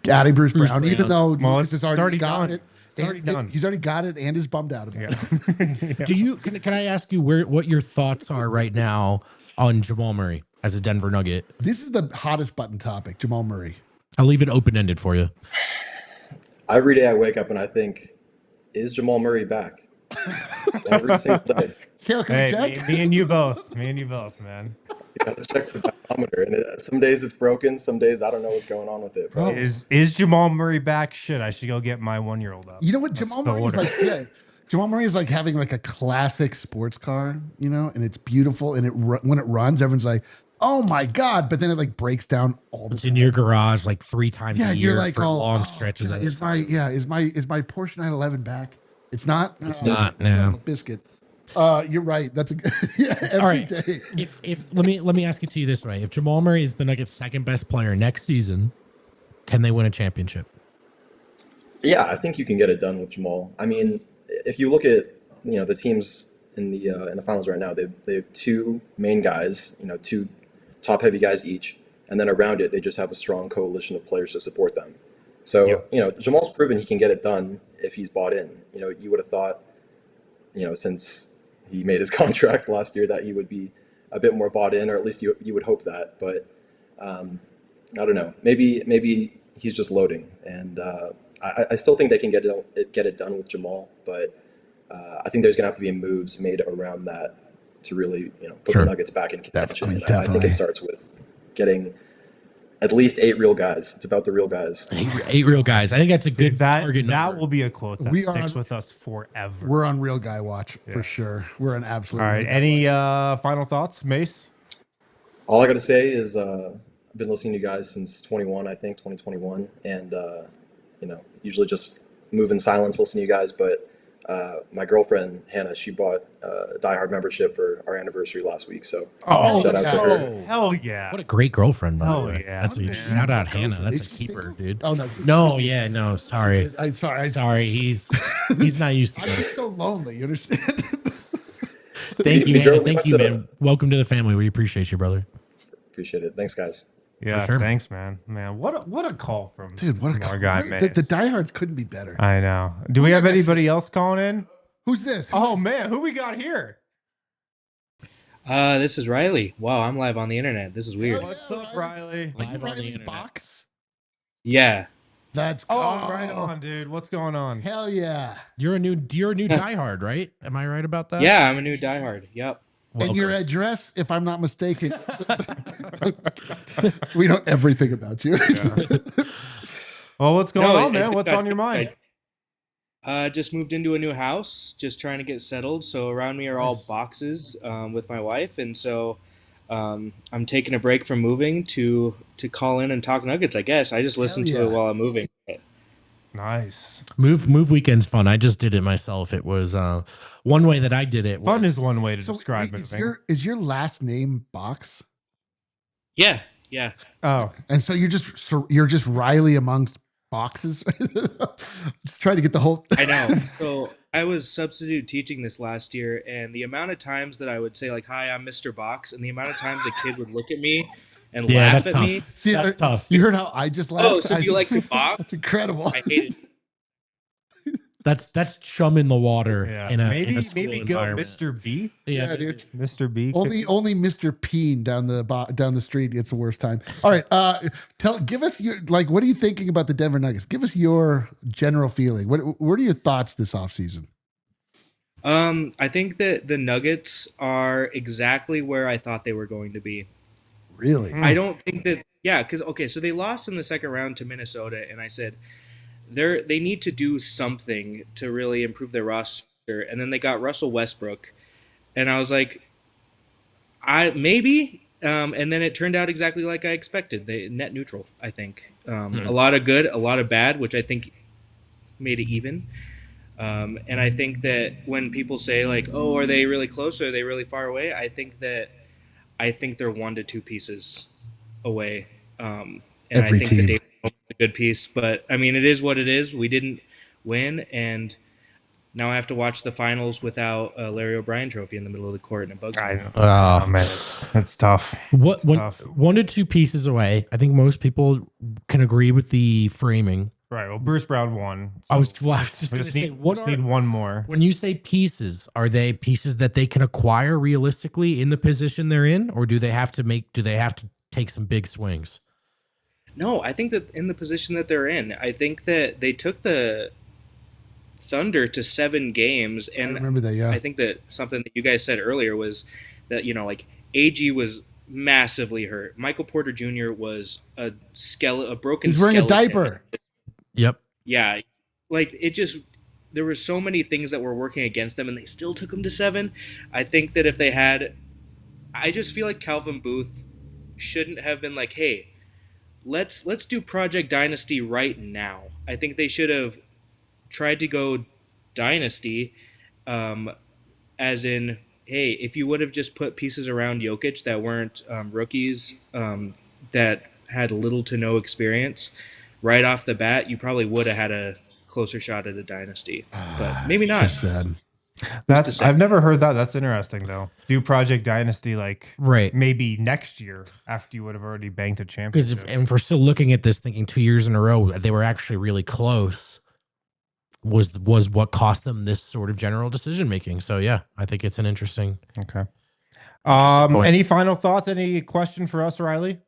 [SPEAKER 2] adding Bruce Brown, even though
[SPEAKER 1] Well,
[SPEAKER 2] Lucas
[SPEAKER 1] it's
[SPEAKER 2] has already
[SPEAKER 1] already
[SPEAKER 2] got
[SPEAKER 1] done.
[SPEAKER 2] it.
[SPEAKER 1] It's already done.
[SPEAKER 2] He's already got it and is bummed out about it.
[SPEAKER 3] Do you can I ask you what your thoughts are right now on Jamal Murray as a Denver Nugget?
[SPEAKER 2] This is the hottest button topic, Jamal Murray.
[SPEAKER 3] I'll leave it open ended for you.
[SPEAKER 6] Every day I wake up and I think, is Jamal Murray back? Every single day.
[SPEAKER 2] Kale, can we
[SPEAKER 1] Hey,
[SPEAKER 2] check?
[SPEAKER 1] me and you both. Me and you both, man.
[SPEAKER 6] You gotta check the barometer. And some days it's broken. Some days I don't know what's going on with it. Bro.
[SPEAKER 1] Is Jamal Murray back? Shit, I should go get my 1-year-old up.
[SPEAKER 2] You know what?
[SPEAKER 1] That's
[SPEAKER 2] Jamal
[SPEAKER 1] the
[SPEAKER 2] Murray is
[SPEAKER 1] order.
[SPEAKER 2] like, yeah. Jamal Murray is like having like a classic sports car, you know, and it's beautiful. And when it runs, everyone's like, oh my God. But then it like breaks down all the
[SPEAKER 3] It's
[SPEAKER 2] time.
[SPEAKER 3] in your garage like 3 times
[SPEAKER 2] Yeah,
[SPEAKER 3] a year
[SPEAKER 2] you're like,
[SPEAKER 3] for
[SPEAKER 2] oh,
[SPEAKER 3] long stretches.
[SPEAKER 2] God,
[SPEAKER 3] of
[SPEAKER 2] is my Porsche 911 back? It's not.
[SPEAKER 3] It's not, no.
[SPEAKER 2] a biscuit. You're right. That's a yeah. Every
[SPEAKER 3] All right.
[SPEAKER 2] day.
[SPEAKER 3] If let me ask it to you this way: if Jamal Murray is the Nuggets' second best player next season, can they win a championship?
[SPEAKER 6] Yeah, I think you can get it done with Jamal. I mean, if you look at the teams in the finals right now, they have 2 main guys, 2 top heavy guys each, and then around it they just have a strong coalition of players to support them. So Jamal's proven he can get it done if he's bought in. You would have thought, since he made his contract last year, that he would be a bit more bought in, or at least you would hope that. But I don't know. Maybe he's just loading, and I still think they can get it done with Jamal. But I think there's gonna have to be moves made around that to really put the Nuggets back in contention. And I think it starts with getting at least 8 real guys. It's about the real guys.
[SPEAKER 3] 8 real guys. I think that's a good target
[SPEAKER 1] That
[SPEAKER 3] number.
[SPEAKER 1] will be a quote that sticks with us forever.
[SPEAKER 2] We're on real guy watch for sure. We're on absolute.
[SPEAKER 1] All right. Any final thoughts, Mace?
[SPEAKER 6] All I got to say is I've been listening to you guys since 2021, and usually just move in silence, listen to you guys. But my girlfriend Hannah, she bought a diehard membership for our anniversary last week. So shout out to her.
[SPEAKER 1] Hell yeah.
[SPEAKER 3] What a great girlfriend, by the
[SPEAKER 1] Oh,
[SPEAKER 3] way.
[SPEAKER 1] yeah.
[SPEAKER 3] That's a shout out, Hannah. That's a keeper, dude.
[SPEAKER 2] Oh no,
[SPEAKER 3] No, sorry.
[SPEAKER 2] I'm sorry.
[SPEAKER 3] Sorry, he's not used to
[SPEAKER 2] I'm
[SPEAKER 3] this.
[SPEAKER 2] just so lonely. You understand?
[SPEAKER 3] Thank you,
[SPEAKER 6] We
[SPEAKER 3] Hannah.
[SPEAKER 6] went
[SPEAKER 3] Thank
[SPEAKER 6] to
[SPEAKER 3] you,
[SPEAKER 6] the-
[SPEAKER 3] man. Welcome to the family. We appreciate you, brother.
[SPEAKER 6] Appreciate it. Thanks, guys.
[SPEAKER 1] Yeah,
[SPEAKER 3] sure.
[SPEAKER 1] thanks, man. Man, what a call from
[SPEAKER 2] Dude, what
[SPEAKER 1] from
[SPEAKER 2] a
[SPEAKER 1] our guy,
[SPEAKER 2] the,
[SPEAKER 1] Mace.
[SPEAKER 2] the diehards couldn't be better.
[SPEAKER 1] I know. Do we have anybody else calling in?
[SPEAKER 2] Who's this?
[SPEAKER 1] Oh man, who we got here?
[SPEAKER 7] This is Riley. Wow, I'm live on the internet. This is weird.
[SPEAKER 1] What's up, Riley?
[SPEAKER 2] Are you
[SPEAKER 3] Live on the
[SPEAKER 2] Riley
[SPEAKER 3] internet.
[SPEAKER 2] Box?
[SPEAKER 7] Yeah.
[SPEAKER 2] That's
[SPEAKER 1] Right on, dude. What's going on?
[SPEAKER 2] Hell yeah!
[SPEAKER 3] You're a new diehard, right? Am I right about that?
[SPEAKER 7] Yeah, I'm a new diehard. Yep.
[SPEAKER 2] And your address, if I'm not mistaken, we know everything about you.
[SPEAKER 1] Well, what's going
[SPEAKER 7] No,
[SPEAKER 1] on, man? What's on your mind?
[SPEAKER 7] Just moved into a new house, just trying to get settled. So around me are all boxes with my wife, and so I'm taking a break from moving to call in and talk Nuggets. I guess I just listen to
[SPEAKER 2] yeah.
[SPEAKER 7] it while I'm moving.
[SPEAKER 1] Nice.
[SPEAKER 3] Move weekend's fun. I just did it myself. It was one way that I did it.
[SPEAKER 1] Fun
[SPEAKER 3] was-
[SPEAKER 1] is one way to
[SPEAKER 2] So
[SPEAKER 1] describe
[SPEAKER 2] wait,
[SPEAKER 1] moving.
[SPEAKER 2] is your last name Box?
[SPEAKER 7] Yeah.
[SPEAKER 1] Oh,
[SPEAKER 2] And so you're just Riley amongst boxes. Just trying to get the whole.
[SPEAKER 7] I know. So I was substitute teaching this last year, and the amount of times that I would say like, "Hi, I'm Mr. Box," and the amount of times a kid would look at me and
[SPEAKER 3] Yeah,
[SPEAKER 7] laugh
[SPEAKER 3] that's
[SPEAKER 7] at
[SPEAKER 3] tough.
[SPEAKER 7] me.
[SPEAKER 2] See,
[SPEAKER 3] That's tough.
[SPEAKER 2] You heard how I just laughed?
[SPEAKER 7] Oh, so do you like to box?
[SPEAKER 2] That's incredible.
[SPEAKER 7] I hate it.
[SPEAKER 3] That's chum in the water.
[SPEAKER 1] yeah.
[SPEAKER 3] In a
[SPEAKER 1] maybe
[SPEAKER 3] school
[SPEAKER 1] maybe go
[SPEAKER 3] environment.
[SPEAKER 1] Mr. B.
[SPEAKER 2] Yeah, dude.
[SPEAKER 1] Mr. B.
[SPEAKER 2] Only Mr. Peen down the street gets the worst time. All right, give us your what are you thinking about the Denver Nuggets? Give us your general feeling. What are your thoughts this offseason?
[SPEAKER 7] I think that the Nuggets are exactly where I thought they were going to be.
[SPEAKER 2] Really?
[SPEAKER 7] I don't think that because so they lost in the second round to Minnesota, and I said they need to do something to really improve their roster, and then they got Russell Westbrook, and I was like, maybe, and then it turned out exactly like I expected. They net neutral, I think. A lot of good, a lot of bad, which I think made it even. And I think that when people say like, "Oh, are they really close? Or are they really far away?" I think they're 1 to 2 pieces away. And
[SPEAKER 2] Every
[SPEAKER 7] I think
[SPEAKER 2] team.
[SPEAKER 7] that David is a good piece, but I mean, it is what it is. We didn't win, and now I have to watch the finals without a Larry O'Brien trophy in the middle of the court, and it bugs me.
[SPEAKER 1] I know. Oh man, it's tough.
[SPEAKER 3] What
[SPEAKER 1] Tough.
[SPEAKER 3] 1 to 2 pieces away? I think most people can agree with the framing,
[SPEAKER 1] Right. Well, Bruce Brown won.
[SPEAKER 3] I was just
[SPEAKER 1] We
[SPEAKER 3] going to
[SPEAKER 1] just
[SPEAKER 3] say,
[SPEAKER 1] need one more.
[SPEAKER 3] when you say pieces, are they pieces that they can acquire realistically in the position they're in, or do they have to take some big swings?
[SPEAKER 7] No, I think that in the position that they're in, I think that they took the Thunder to 7 games, and
[SPEAKER 2] I remember that. Yeah,
[SPEAKER 7] I think that something that you guys said earlier was that like AG was massively hurt. Michael Porter Jr. was a broken.
[SPEAKER 2] He's wearing a
[SPEAKER 7] skeleton.
[SPEAKER 2] diaper.
[SPEAKER 3] Yep.
[SPEAKER 7] Yeah, like it just there were so many things that were working against them, and they still took them to 7. I think that if they had, I just feel like Calvin Booth shouldn't have been like, hey, let's do Project Dynasty right now. I think they should have tried to go Dynasty, as in, hey, if you would have just put pieces around Jokic that weren't rookies, that had little to no experience right off the bat, you probably would have had a closer shot at a Dynasty. But maybe not.
[SPEAKER 2] So sad.
[SPEAKER 1] I've never heard that. That's interesting though. Do Project Dynasty
[SPEAKER 3] Right.
[SPEAKER 1] maybe next year after you would have already banked a
[SPEAKER 3] Because
[SPEAKER 1] championship.
[SPEAKER 3] if we're still looking at this, thinking 2 years in a row, they were actually really close. Was what cost them this sort of general decision making. So yeah, I think it's an interesting.
[SPEAKER 1] Okay.
[SPEAKER 3] point.
[SPEAKER 1] Any final thoughts? Any question for us, Riley?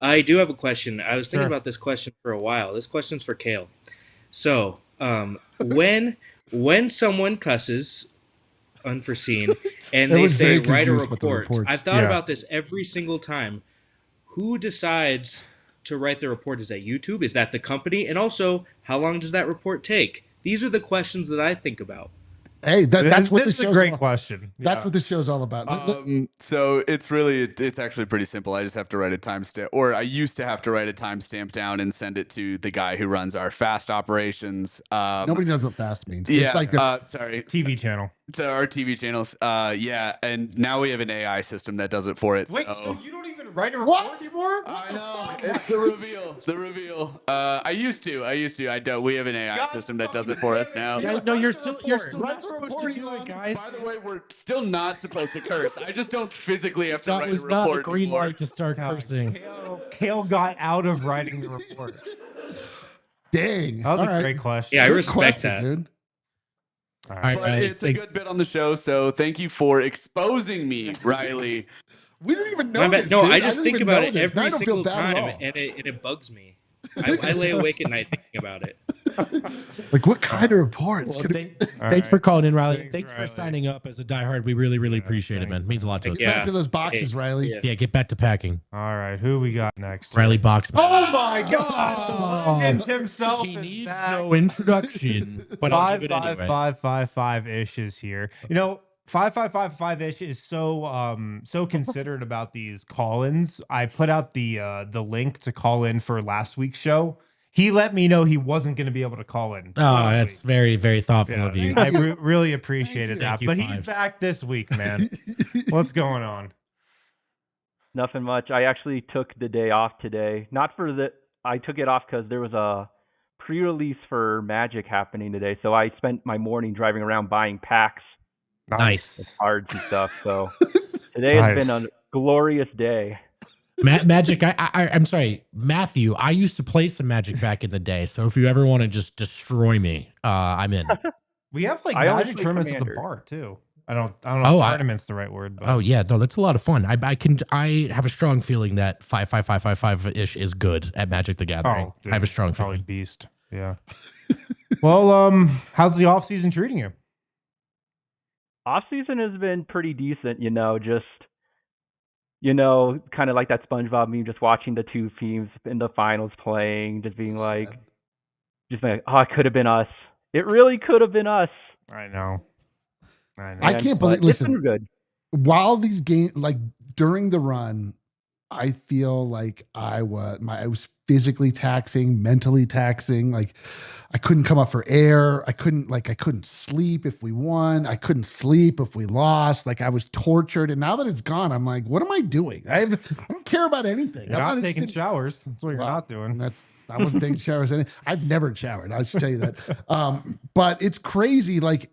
[SPEAKER 7] I do have a question. I was thinking
[SPEAKER 1] Sure.
[SPEAKER 7] about this question for a while. This question's for Kale. So, when someone cusses unforeseen and
[SPEAKER 2] It
[SPEAKER 7] they
[SPEAKER 2] was very
[SPEAKER 7] say write a
[SPEAKER 2] confused with the
[SPEAKER 7] report,
[SPEAKER 2] reports.
[SPEAKER 7] I've thought
[SPEAKER 1] Yeah.
[SPEAKER 7] about this every single time. Who decides to write the report? Is that YouTube? Is that the company? And also, how long does that report take? These are the questions that I think about.
[SPEAKER 2] Hey, that's what
[SPEAKER 1] this
[SPEAKER 2] this
[SPEAKER 1] is a
[SPEAKER 2] show's
[SPEAKER 1] great
[SPEAKER 2] all,
[SPEAKER 1] question.
[SPEAKER 2] That's
[SPEAKER 1] Yeah.
[SPEAKER 2] what this show's all about.
[SPEAKER 4] So it's actually pretty simple. I just have to write a timestamp, or I used to have to write a timestamp down and send it to the guy who runs our fast operations.
[SPEAKER 2] Nobody knows what fast means.
[SPEAKER 4] Yeah,
[SPEAKER 2] It's like
[SPEAKER 4] sorry.
[SPEAKER 1] TV channel.
[SPEAKER 4] To our TV channels. Yeah, and now we have an AI system that does it for it.
[SPEAKER 1] Wait,
[SPEAKER 4] so
[SPEAKER 1] so you don't even write a report anymore?
[SPEAKER 4] I know. It's the reveal. It's the reveal. I used to. I don't. We have an AI system that does it for us now.
[SPEAKER 3] No, you're still
[SPEAKER 2] Write
[SPEAKER 3] not
[SPEAKER 2] the
[SPEAKER 3] supposed
[SPEAKER 2] report,
[SPEAKER 3] to do
[SPEAKER 2] Elon.
[SPEAKER 3] it, guys.
[SPEAKER 4] By the way, we're still not supposed to curse. I just don't physically have to
[SPEAKER 3] That
[SPEAKER 4] write
[SPEAKER 3] was
[SPEAKER 4] a
[SPEAKER 3] not
[SPEAKER 4] report
[SPEAKER 3] a green
[SPEAKER 4] anymore.
[SPEAKER 3] light to start cursing.
[SPEAKER 1] Kale got out of writing the report.
[SPEAKER 2] dang.
[SPEAKER 1] That was
[SPEAKER 2] All
[SPEAKER 1] a
[SPEAKER 2] right.
[SPEAKER 1] great question.
[SPEAKER 7] Yeah, I
[SPEAKER 2] Good
[SPEAKER 7] respect
[SPEAKER 2] question,
[SPEAKER 7] that.
[SPEAKER 2] dude.
[SPEAKER 1] All
[SPEAKER 3] All
[SPEAKER 1] right.
[SPEAKER 3] right,
[SPEAKER 4] But
[SPEAKER 3] Riley,
[SPEAKER 4] it's a good bit on the show, so thank you for exposing me, Riley.
[SPEAKER 2] We didn't even know
[SPEAKER 7] My bad.
[SPEAKER 2] this,
[SPEAKER 7] No,
[SPEAKER 2] dude.
[SPEAKER 7] I just
[SPEAKER 2] didn't
[SPEAKER 7] think
[SPEAKER 2] even
[SPEAKER 7] about
[SPEAKER 2] know
[SPEAKER 7] it
[SPEAKER 2] this. Now I
[SPEAKER 7] every
[SPEAKER 2] don't feel
[SPEAKER 7] single
[SPEAKER 2] bad at
[SPEAKER 7] time,
[SPEAKER 2] all.
[SPEAKER 7] and it bugs me. I lay awake at night thinking about it.
[SPEAKER 2] Like, what kind of reports?
[SPEAKER 3] Well,
[SPEAKER 2] could it be?
[SPEAKER 3] thanks for calling in, Riley.
[SPEAKER 1] Thanks,
[SPEAKER 3] Thanks for
[SPEAKER 1] Riley.
[SPEAKER 3] signing up as a diehard. We really, really appreciate it, man. It means a lot to us.
[SPEAKER 2] Get back to those boxes,
[SPEAKER 7] Hey,
[SPEAKER 2] Riley.
[SPEAKER 7] yeah.
[SPEAKER 3] Yeah, get back to packing.
[SPEAKER 1] All right. Who we got next?
[SPEAKER 3] Riley Boxman.
[SPEAKER 1] Oh my God! Legend himself
[SPEAKER 3] He
[SPEAKER 1] is
[SPEAKER 3] needs
[SPEAKER 1] back.
[SPEAKER 3] no introduction, but I'll give it anyway.
[SPEAKER 1] 55555-ish is here. 5555-ish is so considerate about these call-ins. I put out the link to call in for last week's show. He let me know he wasn't going to be able to call in.
[SPEAKER 3] Oh,
[SPEAKER 1] last
[SPEAKER 3] that's
[SPEAKER 1] week.
[SPEAKER 3] very, very thoughtful
[SPEAKER 1] Yeah,
[SPEAKER 3] of you.
[SPEAKER 1] I really appreciated that.
[SPEAKER 3] Thank you,
[SPEAKER 1] But he's
[SPEAKER 3] Fives.
[SPEAKER 1] back this week, man. What's going on?
[SPEAKER 8] Nothing much. I actually took the day off today. I took it off because there was a pre-release for Magic happening today. So I spent my morning driving around buying packs,
[SPEAKER 3] Nice.
[SPEAKER 8] cards and stuff. So today has been a glorious day.
[SPEAKER 3] Magic, I'm sorry, Matthew, I used to play some Magic back in the day. So if you ever want to just destroy me, I'm in.
[SPEAKER 1] We have like
[SPEAKER 8] I always
[SPEAKER 1] Magic
[SPEAKER 8] play
[SPEAKER 1] tournaments at the
[SPEAKER 8] Commander.
[SPEAKER 1] bar too. I don't know if tournament's the right word. But
[SPEAKER 3] Oh yeah, no, that's a lot of fun. I have a strong feeling that 55555-ish is good at Magic the Gathering.
[SPEAKER 1] dude,
[SPEAKER 3] I have a strong
[SPEAKER 1] probably
[SPEAKER 3] feeling.
[SPEAKER 1] beast. Yeah. Well, how's the off season treating you?
[SPEAKER 8] Off season has been pretty decent, kind of like that SpongeBob meme, just watching the two teams in the finals playing, just being like, oh, it could have been us. It really could have been us.
[SPEAKER 1] I know.
[SPEAKER 2] I can't believe.
[SPEAKER 8] It's been
[SPEAKER 2] Listen,
[SPEAKER 8] good.
[SPEAKER 2] while these games, like during the run, I feel like I was physically taxing, mentally taxing. Like I couldn't come up for air. I couldn't sleep if we won. I couldn't sleep if we lost. Like I was tortured. And now that it's gone, I'm like, what am I doing? I don't care about anything.
[SPEAKER 1] You're
[SPEAKER 2] I'm
[SPEAKER 1] not taking
[SPEAKER 2] interested-
[SPEAKER 1] showers. That's what you're
[SPEAKER 2] Well,
[SPEAKER 1] not doing.
[SPEAKER 2] I wasn't taking showers. I've never showered. I should tell you that. But it's crazy. Like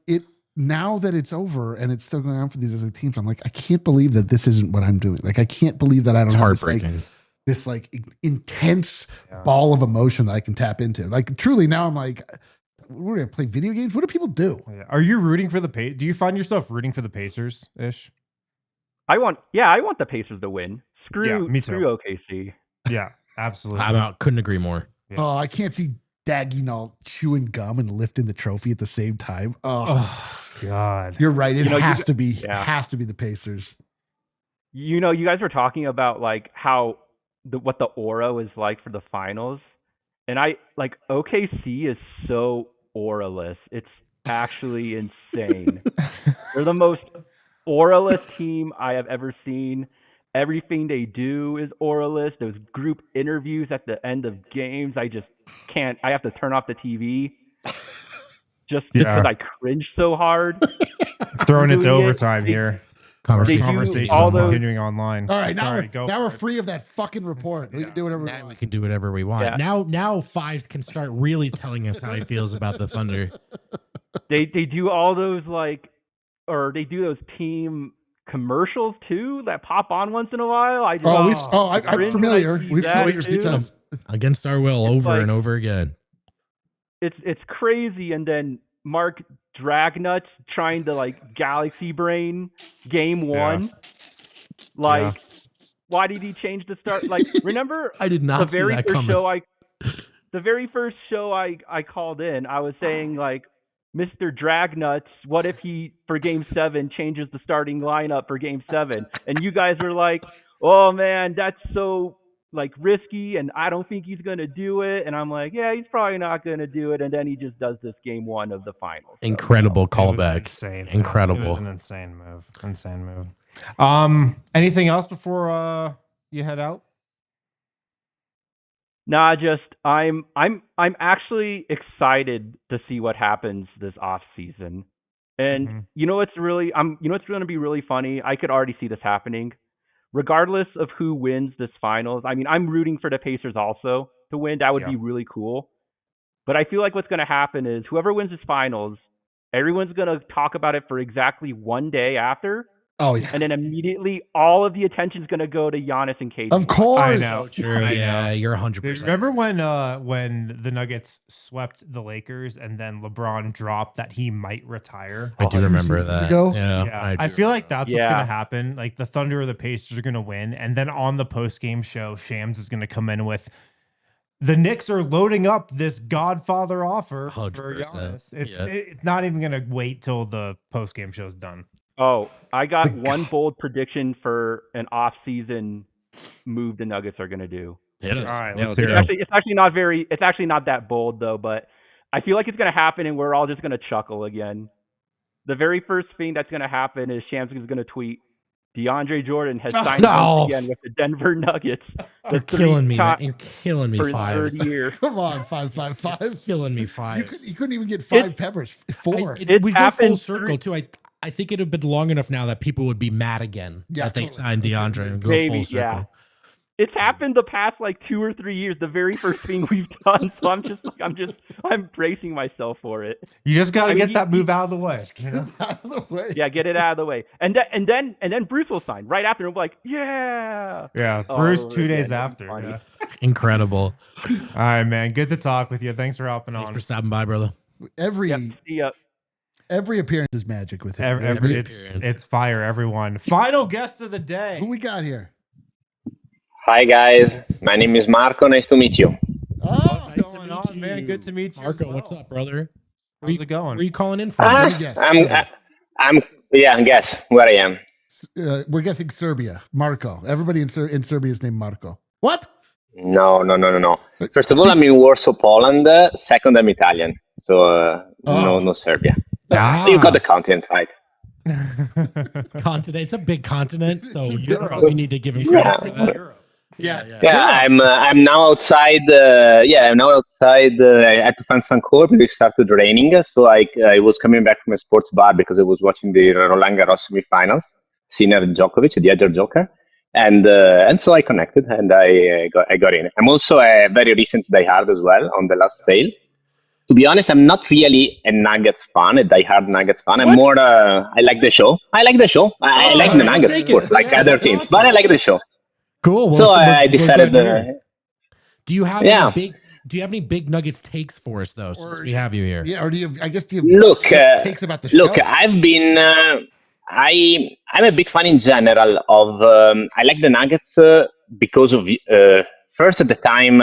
[SPEAKER 2] now that it's over and it's still going on for these other teams, I'm like, I can't believe that this isn't what I'm doing. Like, I can't believe that I don't
[SPEAKER 3] It's
[SPEAKER 2] have
[SPEAKER 3] heartbreaking.
[SPEAKER 2] this like intense ball of emotion that I can tap into. Like truly now I'm like, we're going to play video games. What do people do?
[SPEAKER 1] Yeah. Are you rooting for the Pacers? Do you find yourself rooting for the Pacers ish?
[SPEAKER 8] I want the Pacers to win. Screw OKC.
[SPEAKER 1] Yeah, absolutely.
[SPEAKER 3] Couldn't agree more.
[SPEAKER 1] Yeah.
[SPEAKER 2] Oh, I can't see Dagnall chewing gum and lifting the trophy at the same time.
[SPEAKER 1] Oh God.
[SPEAKER 2] You're right. It has to be the Pacers.
[SPEAKER 8] You guys were talking about like how what the aura is like for the finals. And OKC is so auraless. It's actually insane. They're the most auraless team I have ever seen. Everything they do is auraless. Those group interviews at the end of games, I just can't. I have to turn off the TV just because I cringe so hard.
[SPEAKER 1] Throwing it to overtime here. Conversation continuing online.
[SPEAKER 2] All right, now we're free of that fucking report. We can do whatever we want.
[SPEAKER 3] We can do whatever we want. Yeah. Now Fives can start really telling us how he feels about the Thunder.
[SPEAKER 8] They do all those they do those team commercials too that pop on once in a while. I'm
[SPEAKER 2] familiar. We've saw your times
[SPEAKER 3] against our will over and over again.
[SPEAKER 8] It's crazy, and then Mark Dragnuts trying to galaxy brain game one. Why did he change the start? Remember
[SPEAKER 3] I did not
[SPEAKER 8] the very
[SPEAKER 3] see that
[SPEAKER 8] first
[SPEAKER 3] coming.
[SPEAKER 8] show the very first show I called in, I was saying Mr. Dragnuts, what if he for game 7 changes the starting lineup for game 7? And you guys were like, oh man, that's so risky, and I don't think he's gonna do it. And I'm like, yeah, he's probably not gonna do it. And then he just does this game 1 of the finals.
[SPEAKER 3] Incredible callback.
[SPEAKER 1] Insane.
[SPEAKER 3] Incredible.
[SPEAKER 1] It was an insane move. Insane move. Anything else before you head out?
[SPEAKER 8] Nah, just I'm actually excited to see what happens this off season. And you know what's going to be really funny? I could already see this happening. Regardless of who wins this finals, I mean, I'm rooting for the Pacers also to win. That would be really cool. But I feel like what's going to happen is whoever wins this finals, everyone's going to talk about it for exactly one day after.
[SPEAKER 2] Oh, yeah.
[SPEAKER 8] And then immediately all of the attention is going to go to Giannis and KD.
[SPEAKER 2] Of course.
[SPEAKER 1] I know.
[SPEAKER 3] True. Yeah, you're 100%.
[SPEAKER 1] Remember when the Nuggets swept the Lakers and then LeBron dropped that he might retire?
[SPEAKER 3] I do remember that.
[SPEAKER 1] Yeah. I feel like that's what's going to happen. Like the Thunder or the Pacers are going to win. And then on the post-game show, Shams is going to come in with, the Knicks are loading up this Godfather offer
[SPEAKER 3] 100%.
[SPEAKER 1] for Giannis. It's not even going to wait till the post-game show's done.
[SPEAKER 8] Oh, I got one bold prediction for an off-season move the Nuggets are going to do.
[SPEAKER 3] It is.
[SPEAKER 1] All right,
[SPEAKER 3] It's
[SPEAKER 8] It's actually not that bold though, but I feel like it's going to happen, and we're all just going to chuckle again. The very first thing that's going to happen is Shams is going to tweet, DeAndre Jordan has signed once again with the Denver Nuggets.
[SPEAKER 3] You're killing me, man. You're killing me,
[SPEAKER 8] for his
[SPEAKER 3] Fives.
[SPEAKER 8] third year.
[SPEAKER 2] Come on, 555.
[SPEAKER 3] Killing me, Fives.
[SPEAKER 2] You couldn't even get 5 peppers. 4.
[SPEAKER 3] We go full circle too. I think it would have been long enough now that people would be mad again that they signed DeAndre and go full circle.
[SPEAKER 8] Yeah. It's happened the past 2 or 3 years, the very first thing we've done. So I'm bracing myself for it.
[SPEAKER 1] You just got to get that move out of the way.
[SPEAKER 2] Out of the way.
[SPEAKER 8] Yeah, get it out of the way. And then Bruce will sign right after. And we'll be like, yeah.
[SPEAKER 1] Yeah, Bruce 2 days after. Yeah.
[SPEAKER 3] Incredible.
[SPEAKER 1] All right, man. Good to talk with you. Thanks for helping
[SPEAKER 3] Thanks
[SPEAKER 1] on.
[SPEAKER 3] for stopping by, brother.
[SPEAKER 2] Every appearance is magic with him.
[SPEAKER 1] It's fire, everyone. Final guest of the day.
[SPEAKER 2] Who we got here?
[SPEAKER 9] Hi, guys. My name is Marco. Nice to meet you.
[SPEAKER 1] Oh, what's going on, man? Good to meet you.
[SPEAKER 3] Marco, what's up, brother?
[SPEAKER 1] How's it going?
[SPEAKER 3] Where are you calling in from?
[SPEAKER 9] Guess where I am.
[SPEAKER 2] We're guessing Serbia. Marco. Everybody in Serbia is named Marco. What?
[SPEAKER 9] No. First of all, I'm in Warsaw, Poland. Second, I'm Italian. So, no Serbia. So you got the continent right.
[SPEAKER 3] Continent. It's a big continent, so we need to give him credit for that.
[SPEAKER 9] Yeah. I'm now outside. I had to find some court because it started raining. So I was coming back from a sports bar because I was watching the Roland Garros semifinals. Sinner Djokovic, the other Joker, and so I connected and I got in. I'm also a very recent diehard as well on the last sale. To be honest, I'm not really a Nuggets fan, a diehard Nuggets fan. I'm more, I like the show. I like the Nuggets, of course, like other teams, but I like the show.
[SPEAKER 1] Cool. Well,
[SPEAKER 9] So
[SPEAKER 1] we're
[SPEAKER 9] I
[SPEAKER 1] glad
[SPEAKER 9] decided,
[SPEAKER 1] to hear.
[SPEAKER 3] Do you have
[SPEAKER 9] Yeah.
[SPEAKER 3] any big Nuggets takes for us though? Since we have you here.
[SPEAKER 2] Yeah, or do you? I guess do you
[SPEAKER 9] look,
[SPEAKER 2] takes about the
[SPEAKER 9] look,
[SPEAKER 2] show?
[SPEAKER 9] I've been, I'm a big fan in general of, I like the Nuggets because of, first at the time,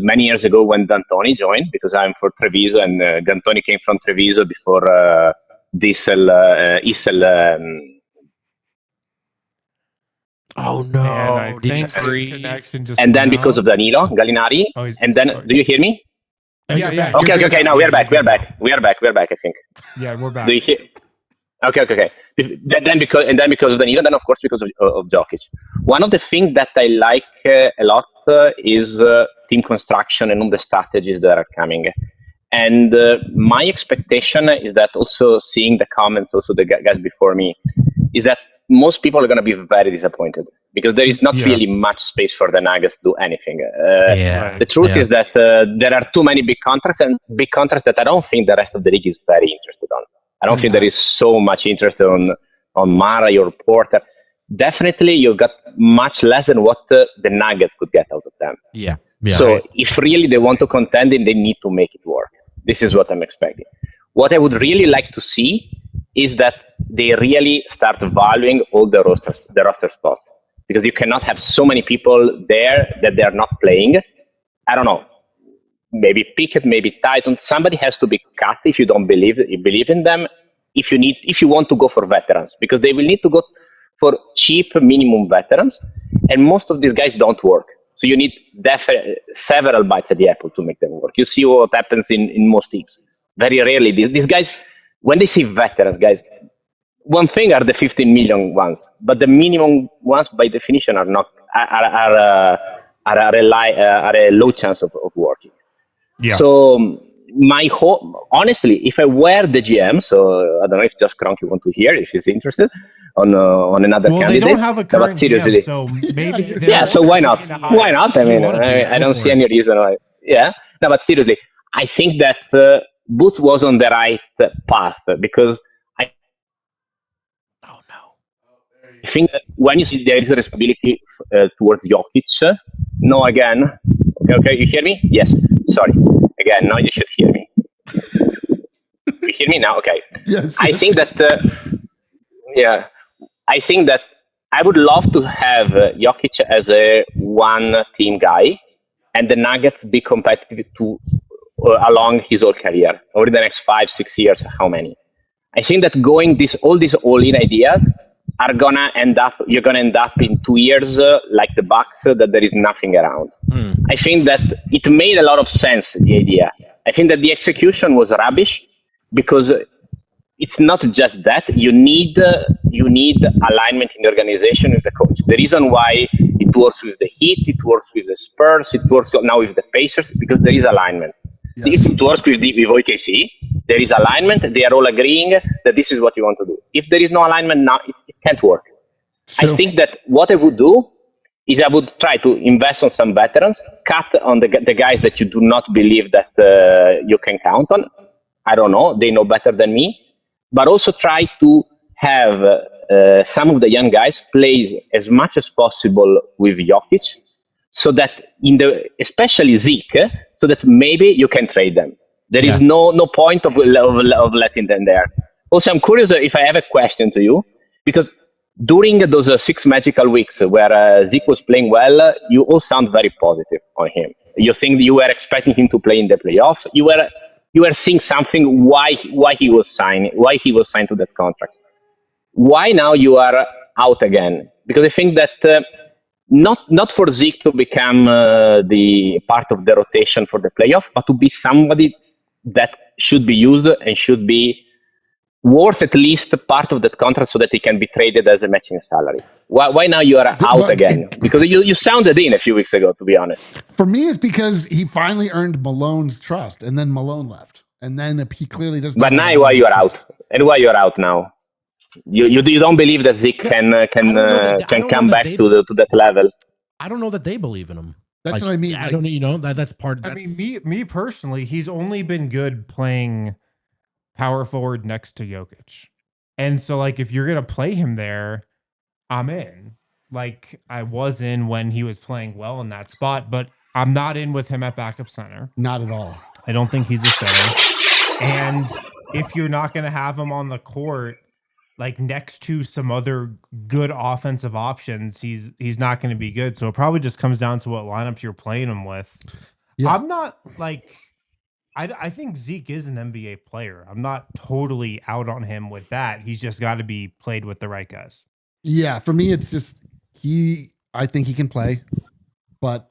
[SPEAKER 9] many years ago when D'Antoni joined, because I'm for Treviso and D'Antoni came from Treviso before Issel.
[SPEAKER 3] Oh no!
[SPEAKER 1] And I
[SPEAKER 3] Did he
[SPEAKER 1] think his
[SPEAKER 3] freeze?
[SPEAKER 1] connection just
[SPEAKER 9] And then
[SPEAKER 1] went
[SPEAKER 9] because
[SPEAKER 1] out.
[SPEAKER 9] of Danilo Gallinari.
[SPEAKER 1] Oh, he's-
[SPEAKER 9] And then,
[SPEAKER 1] oh,
[SPEAKER 9] do you hear me?
[SPEAKER 1] Yeah,
[SPEAKER 3] yeah.
[SPEAKER 1] you're
[SPEAKER 9] Okay,
[SPEAKER 1] good
[SPEAKER 9] okay,
[SPEAKER 1] now.
[SPEAKER 9] now we
[SPEAKER 1] Yeah,
[SPEAKER 9] are back,
[SPEAKER 1] you're
[SPEAKER 9] we are
[SPEAKER 1] good
[SPEAKER 9] back, we are back, we are back, I think.
[SPEAKER 1] now. Yeah, we're back.
[SPEAKER 9] Do you hear? Okay. Then because of Danilo, then of course because of Jokic. One of the things that I like a lot is team construction and all the strategies that are coming. And my expectation is that also seeing the comments, also the guys before me, is that most people are going to be very disappointed because there is not
[SPEAKER 1] Yeah.
[SPEAKER 9] really much space for the Nuggets to do anything.
[SPEAKER 3] Yeah.
[SPEAKER 9] The truth is that there are too many big contracts and big contracts that I don't think the rest of the league is very interested on. I don't think there is so much interest on Murray or Porter. Definitely, you got much less than what the Nuggets could get out of them.
[SPEAKER 3] Yeah.
[SPEAKER 9] So if really they want to contend, then they need to make it work. This is what I'm expecting. What I would really like to see is that they really start valuing all the roster spots, because you cannot have so many people there that they are not playing. I don't know. Maybe Pickett, maybe Tyson. Somebody has to be cut if you don't believe in them. If you want to go for veterans, because they will need to go for cheap minimum veterans, and most of these guys don't work. So you need several bites at the apple to make them work. You see what happens in most teams. Very rarely these guys, when they see veterans, guys, one thing are the 15 million ones, but the minimum ones by definition are not are a low chance of working.
[SPEAKER 1] Yeah.
[SPEAKER 9] So my hope, honestly, if I were the GM, so I don't know if just Cronky want to hear if he's interested on another
[SPEAKER 1] Well,
[SPEAKER 9] candidate.
[SPEAKER 1] they don't have a current
[SPEAKER 9] but seriously,
[SPEAKER 1] GM, so maybe.
[SPEAKER 9] yeah. So why not? Why not? I mean, I don't see any reason why. Yeah. No, but seriously, I think that Boots was on the right path because I think that when you see there is a responsibility towards Jokic. No, again. Okay, you hear me? Yes. Sorry. Again, now you should hear me. You hear me now? Okay.
[SPEAKER 2] Yes.
[SPEAKER 9] I think that, I think that I would love to have Jokic as a one-team guy, and the Nuggets be competitive along his whole career over the next 5-6 years. How many? I think that going all these all-in ideas are gonna end up. You're gonna end up in 2 years like the Bucks, that there is nothing around. I think that it made a lot of sense, the idea. I think that the execution was rubbish because it's not just that. You need alignment in the organization with the coach. The reason why it works with the Heat, it works with the Spurs, it works now with the Pacers, because there is alignment.
[SPEAKER 2] Yes.
[SPEAKER 9] If it works with OKC, there is alignment. They are all agreeing that this is what you want to do. If there is no alignment now, it can't work. I think that what I would do is I would try to invest on some veterans, cut on the guys that you do not believe that you can count on. I don't know. They know better than me. But also try to have some of the young guys play as much as possible with Jokic, so that especially Zeke, so that maybe you can trade them. There is no point of letting them there. Also, I'm curious if I have a question to you, because during those 6 magical weeks where Zeke was playing well, you all sound very positive on him. You think you were expecting him to play in the playoffs. You were seeing something why he was signed to that contract. Why now you are out again? Because I think that not for Zeke to become the part of the rotation for the playoff, but to be somebody that should be used and should be worth at least part of that contract so that he can be traded as a matching salary. Why now you are out again? Because you sounded in a few weeks ago, to be honest.
[SPEAKER 2] For me, it's because he finally earned Malone's trust, and then Malone left, and then he clearly doesn't.
[SPEAKER 9] But now why you are out? And why you are out now? You don't believe that Zeke can come back to that level?
[SPEAKER 3] I don't know that they believe in him.
[SPEAKER 2] That's what I mean.
[SPEAKER 3] I don't know. That's part.
[SPEAKER 1] I mean, me personally, he's only been good playing power forward next to Jokic. And so, like, if you're going to play him there, I'm in. like I was in when he was playing well in that spot, but I'm not in with him at backup center.
[SPEAKER 2] Not at all.
[SPEAKER 1] I don't think he's a center. And if you're not going to have him on the court, like next to some other good offensive options, he's not going to be good. So it probably just comes down to what lineups you're playing him with. Yeah. I'm not like, I think Zeke is an NBA player. I'm not totally out on him with that. He's just got to be played with the right guys.
[SPEAKER 2] Yeah, for me, it's just I think he can play, but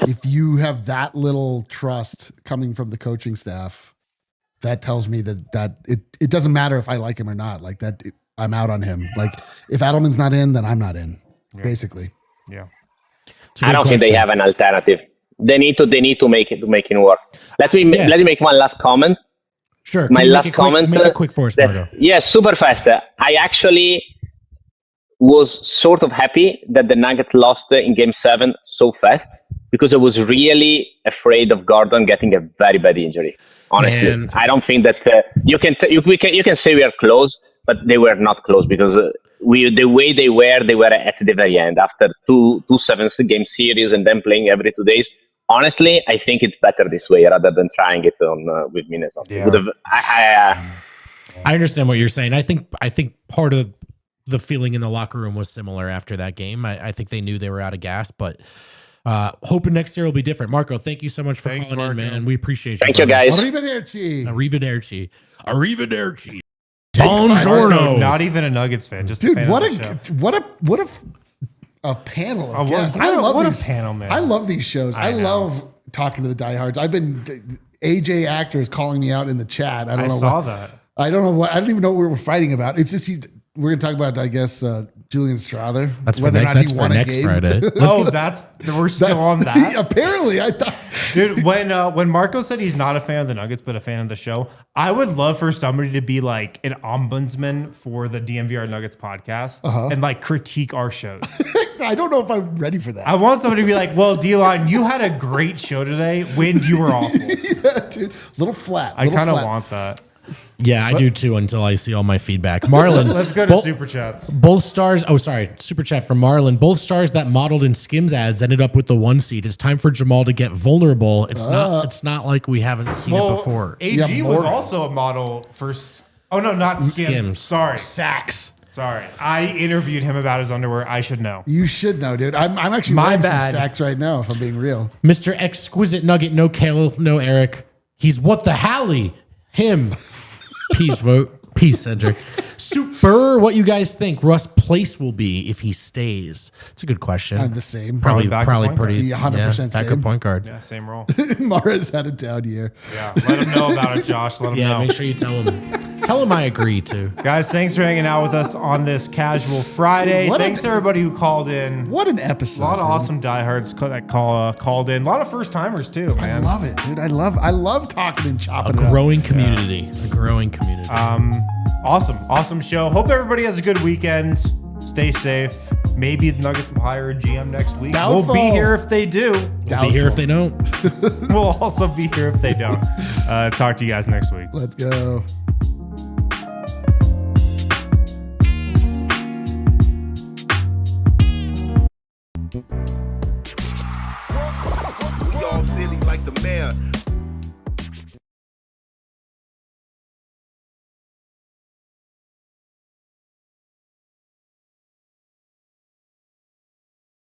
[SPEAKER 2] if you have that little trust coming from the coaching staff, that tells me that it doesn't matter if I like him or not. Like that, I'm out on him. Like if Adelman's not in, then I'm not in. Yeah. Basically.
[SPEAKER 1] Yeah.
[SPEAKER 9] I don't think they have an alternative. They need to make it work. Let me make one last comment.
[SPEAKER 3] Sure.
[SPEAKER 9] My last comment.
[SPEAKER 3] Make it quick for us, Margo.
[SPEAKER 9] Yes, super fast. I actually was sort of happy that the Nuggets lost in Game 7 so fast, because I was really afraid of Gordon getting a very bad injury. Honestly, man. I don't think that you can say we are close, but they were not close, because the way they were at the very end after two 7-game series and then playing every 2 days. Honestly, I think it's better this way rather than trying it on with Minnesota. Yeah.
[SPEAKER 3] I understand what you're saying. I think part of the feeling in the locker room was similar after that game. I think they knew they were out of gas, but hoping next year will be different. Marco, thank you so much for calling in, man. We appreciate you.
[SPEAKER 9] Thank you, guys.
[SPEAKER 3] Arrivederci.
[SPEAKER 1] Buongiorno. Not even a Nuggets fan, just
[SPEAKER 2] dude.
[SPEAKER 1] A fan
[SPEAKER 2] what a panel of guests. I love these
[SPEAKER 1] panel, man.
[SPEAKER 2] I love these shows. I love talking to the diehards. I've been AJ Actor is calling me out in the chat. I don't even know what we're fighting about. It's just we're gonna talk about, I guess, Julian Strawther.
[SPEAKER 3] That's whether or not he won a game. Friday.
[SPEAKER 1] We're still on that.
[SPEAKER 2] Apparently, I thought,
[SPEAKER 1] dude. When Marco said he's not a fan of the Nuggets but a fan of the show, I would love for somebody to be like an ombudsman for the DNVR Nuggets podcast and like critique our shows.
[SPEAKER 2] I don't know if I'm ready for that.
[SPEAKER 1] I want somebody to be like, "Well, D-Line, you had a great show today. When you were awful."
[SPEAKER 2] Yeah, dude. Little flat.
[SPEAKER 1] I kind of want that.
[SPEAKER 3] Yeah, I do too until I see all my feedback. Marlon.
[SPEAKER 1] Let's go to Superchats.
[SPEAKER 3] Both stars. Oh, sorry. Super chat from Marlon. Both stars that modeled in Skims ads ended up with the 1 seed. It's time for Jamal to get vulnerable. It's not like we haven't seen it before.
[SPEAKER 1] AG was also a model for. Oh, no, not Skims. Sorry.
[SPEAKER 2] Sacks.
[SPEAKER 1] Sorry. I interviewed him about his underwear. I should know.
[SPEAKER 2] You should know, dude. I'm actually wearing some sacks right now, if I'm being real.
[SPEAKER 3] Mr. Exquisite Nugget. No Kale. No Eric. He's what the Hallie. Him. Peace, Vogt. Peace, Cedric. Super. What you guys think Russ' place will be if he stays? It's a good question.
[SPEAKER 2] The same.
[SPEAKER 3] Probably pretty.
[SPEAKER 2] 100%
[SPEAKER 3] backup point guard.
[SPEAKER 1] Yeah, same role.
[SPEAKER 2] Mara's had a down year.
[SPEAKER 1] Yeah, let him know about it, Josh. Let him know.
[SPEAKER 3] Yeah, make sure you tell him. Tell him I agree too.
[SPEAKER 1] Guys, thanks for hanging out with us on this casual Friday. Thanks to everybody who called in.
[SPEAKER 2] What an episode.
[SPEAKER 1] A lot of awesome diehards that called in. A lot of first timers too, man.
[SPEAKER 2] I love it, dude. I love talking and chopping it up.
[SPEAKER 3] A growing community.
[SPEAKER 1] Awesome show. Hope everybody has a good weekend. Stay safe. Maybe the Nuggets will hire a GM next week.
[SPEAKER 2] Doubtful.
[SPEAKER 1] We'll be here if they do.
[SPEAKER 3] We'll be here if they don't.
[SPEAKER 1] We'll also be here if they don't. Talk to you guys next week.
[SPEAKER 2] Let's go.
[SPEAKER 10] We all silly like the mayor.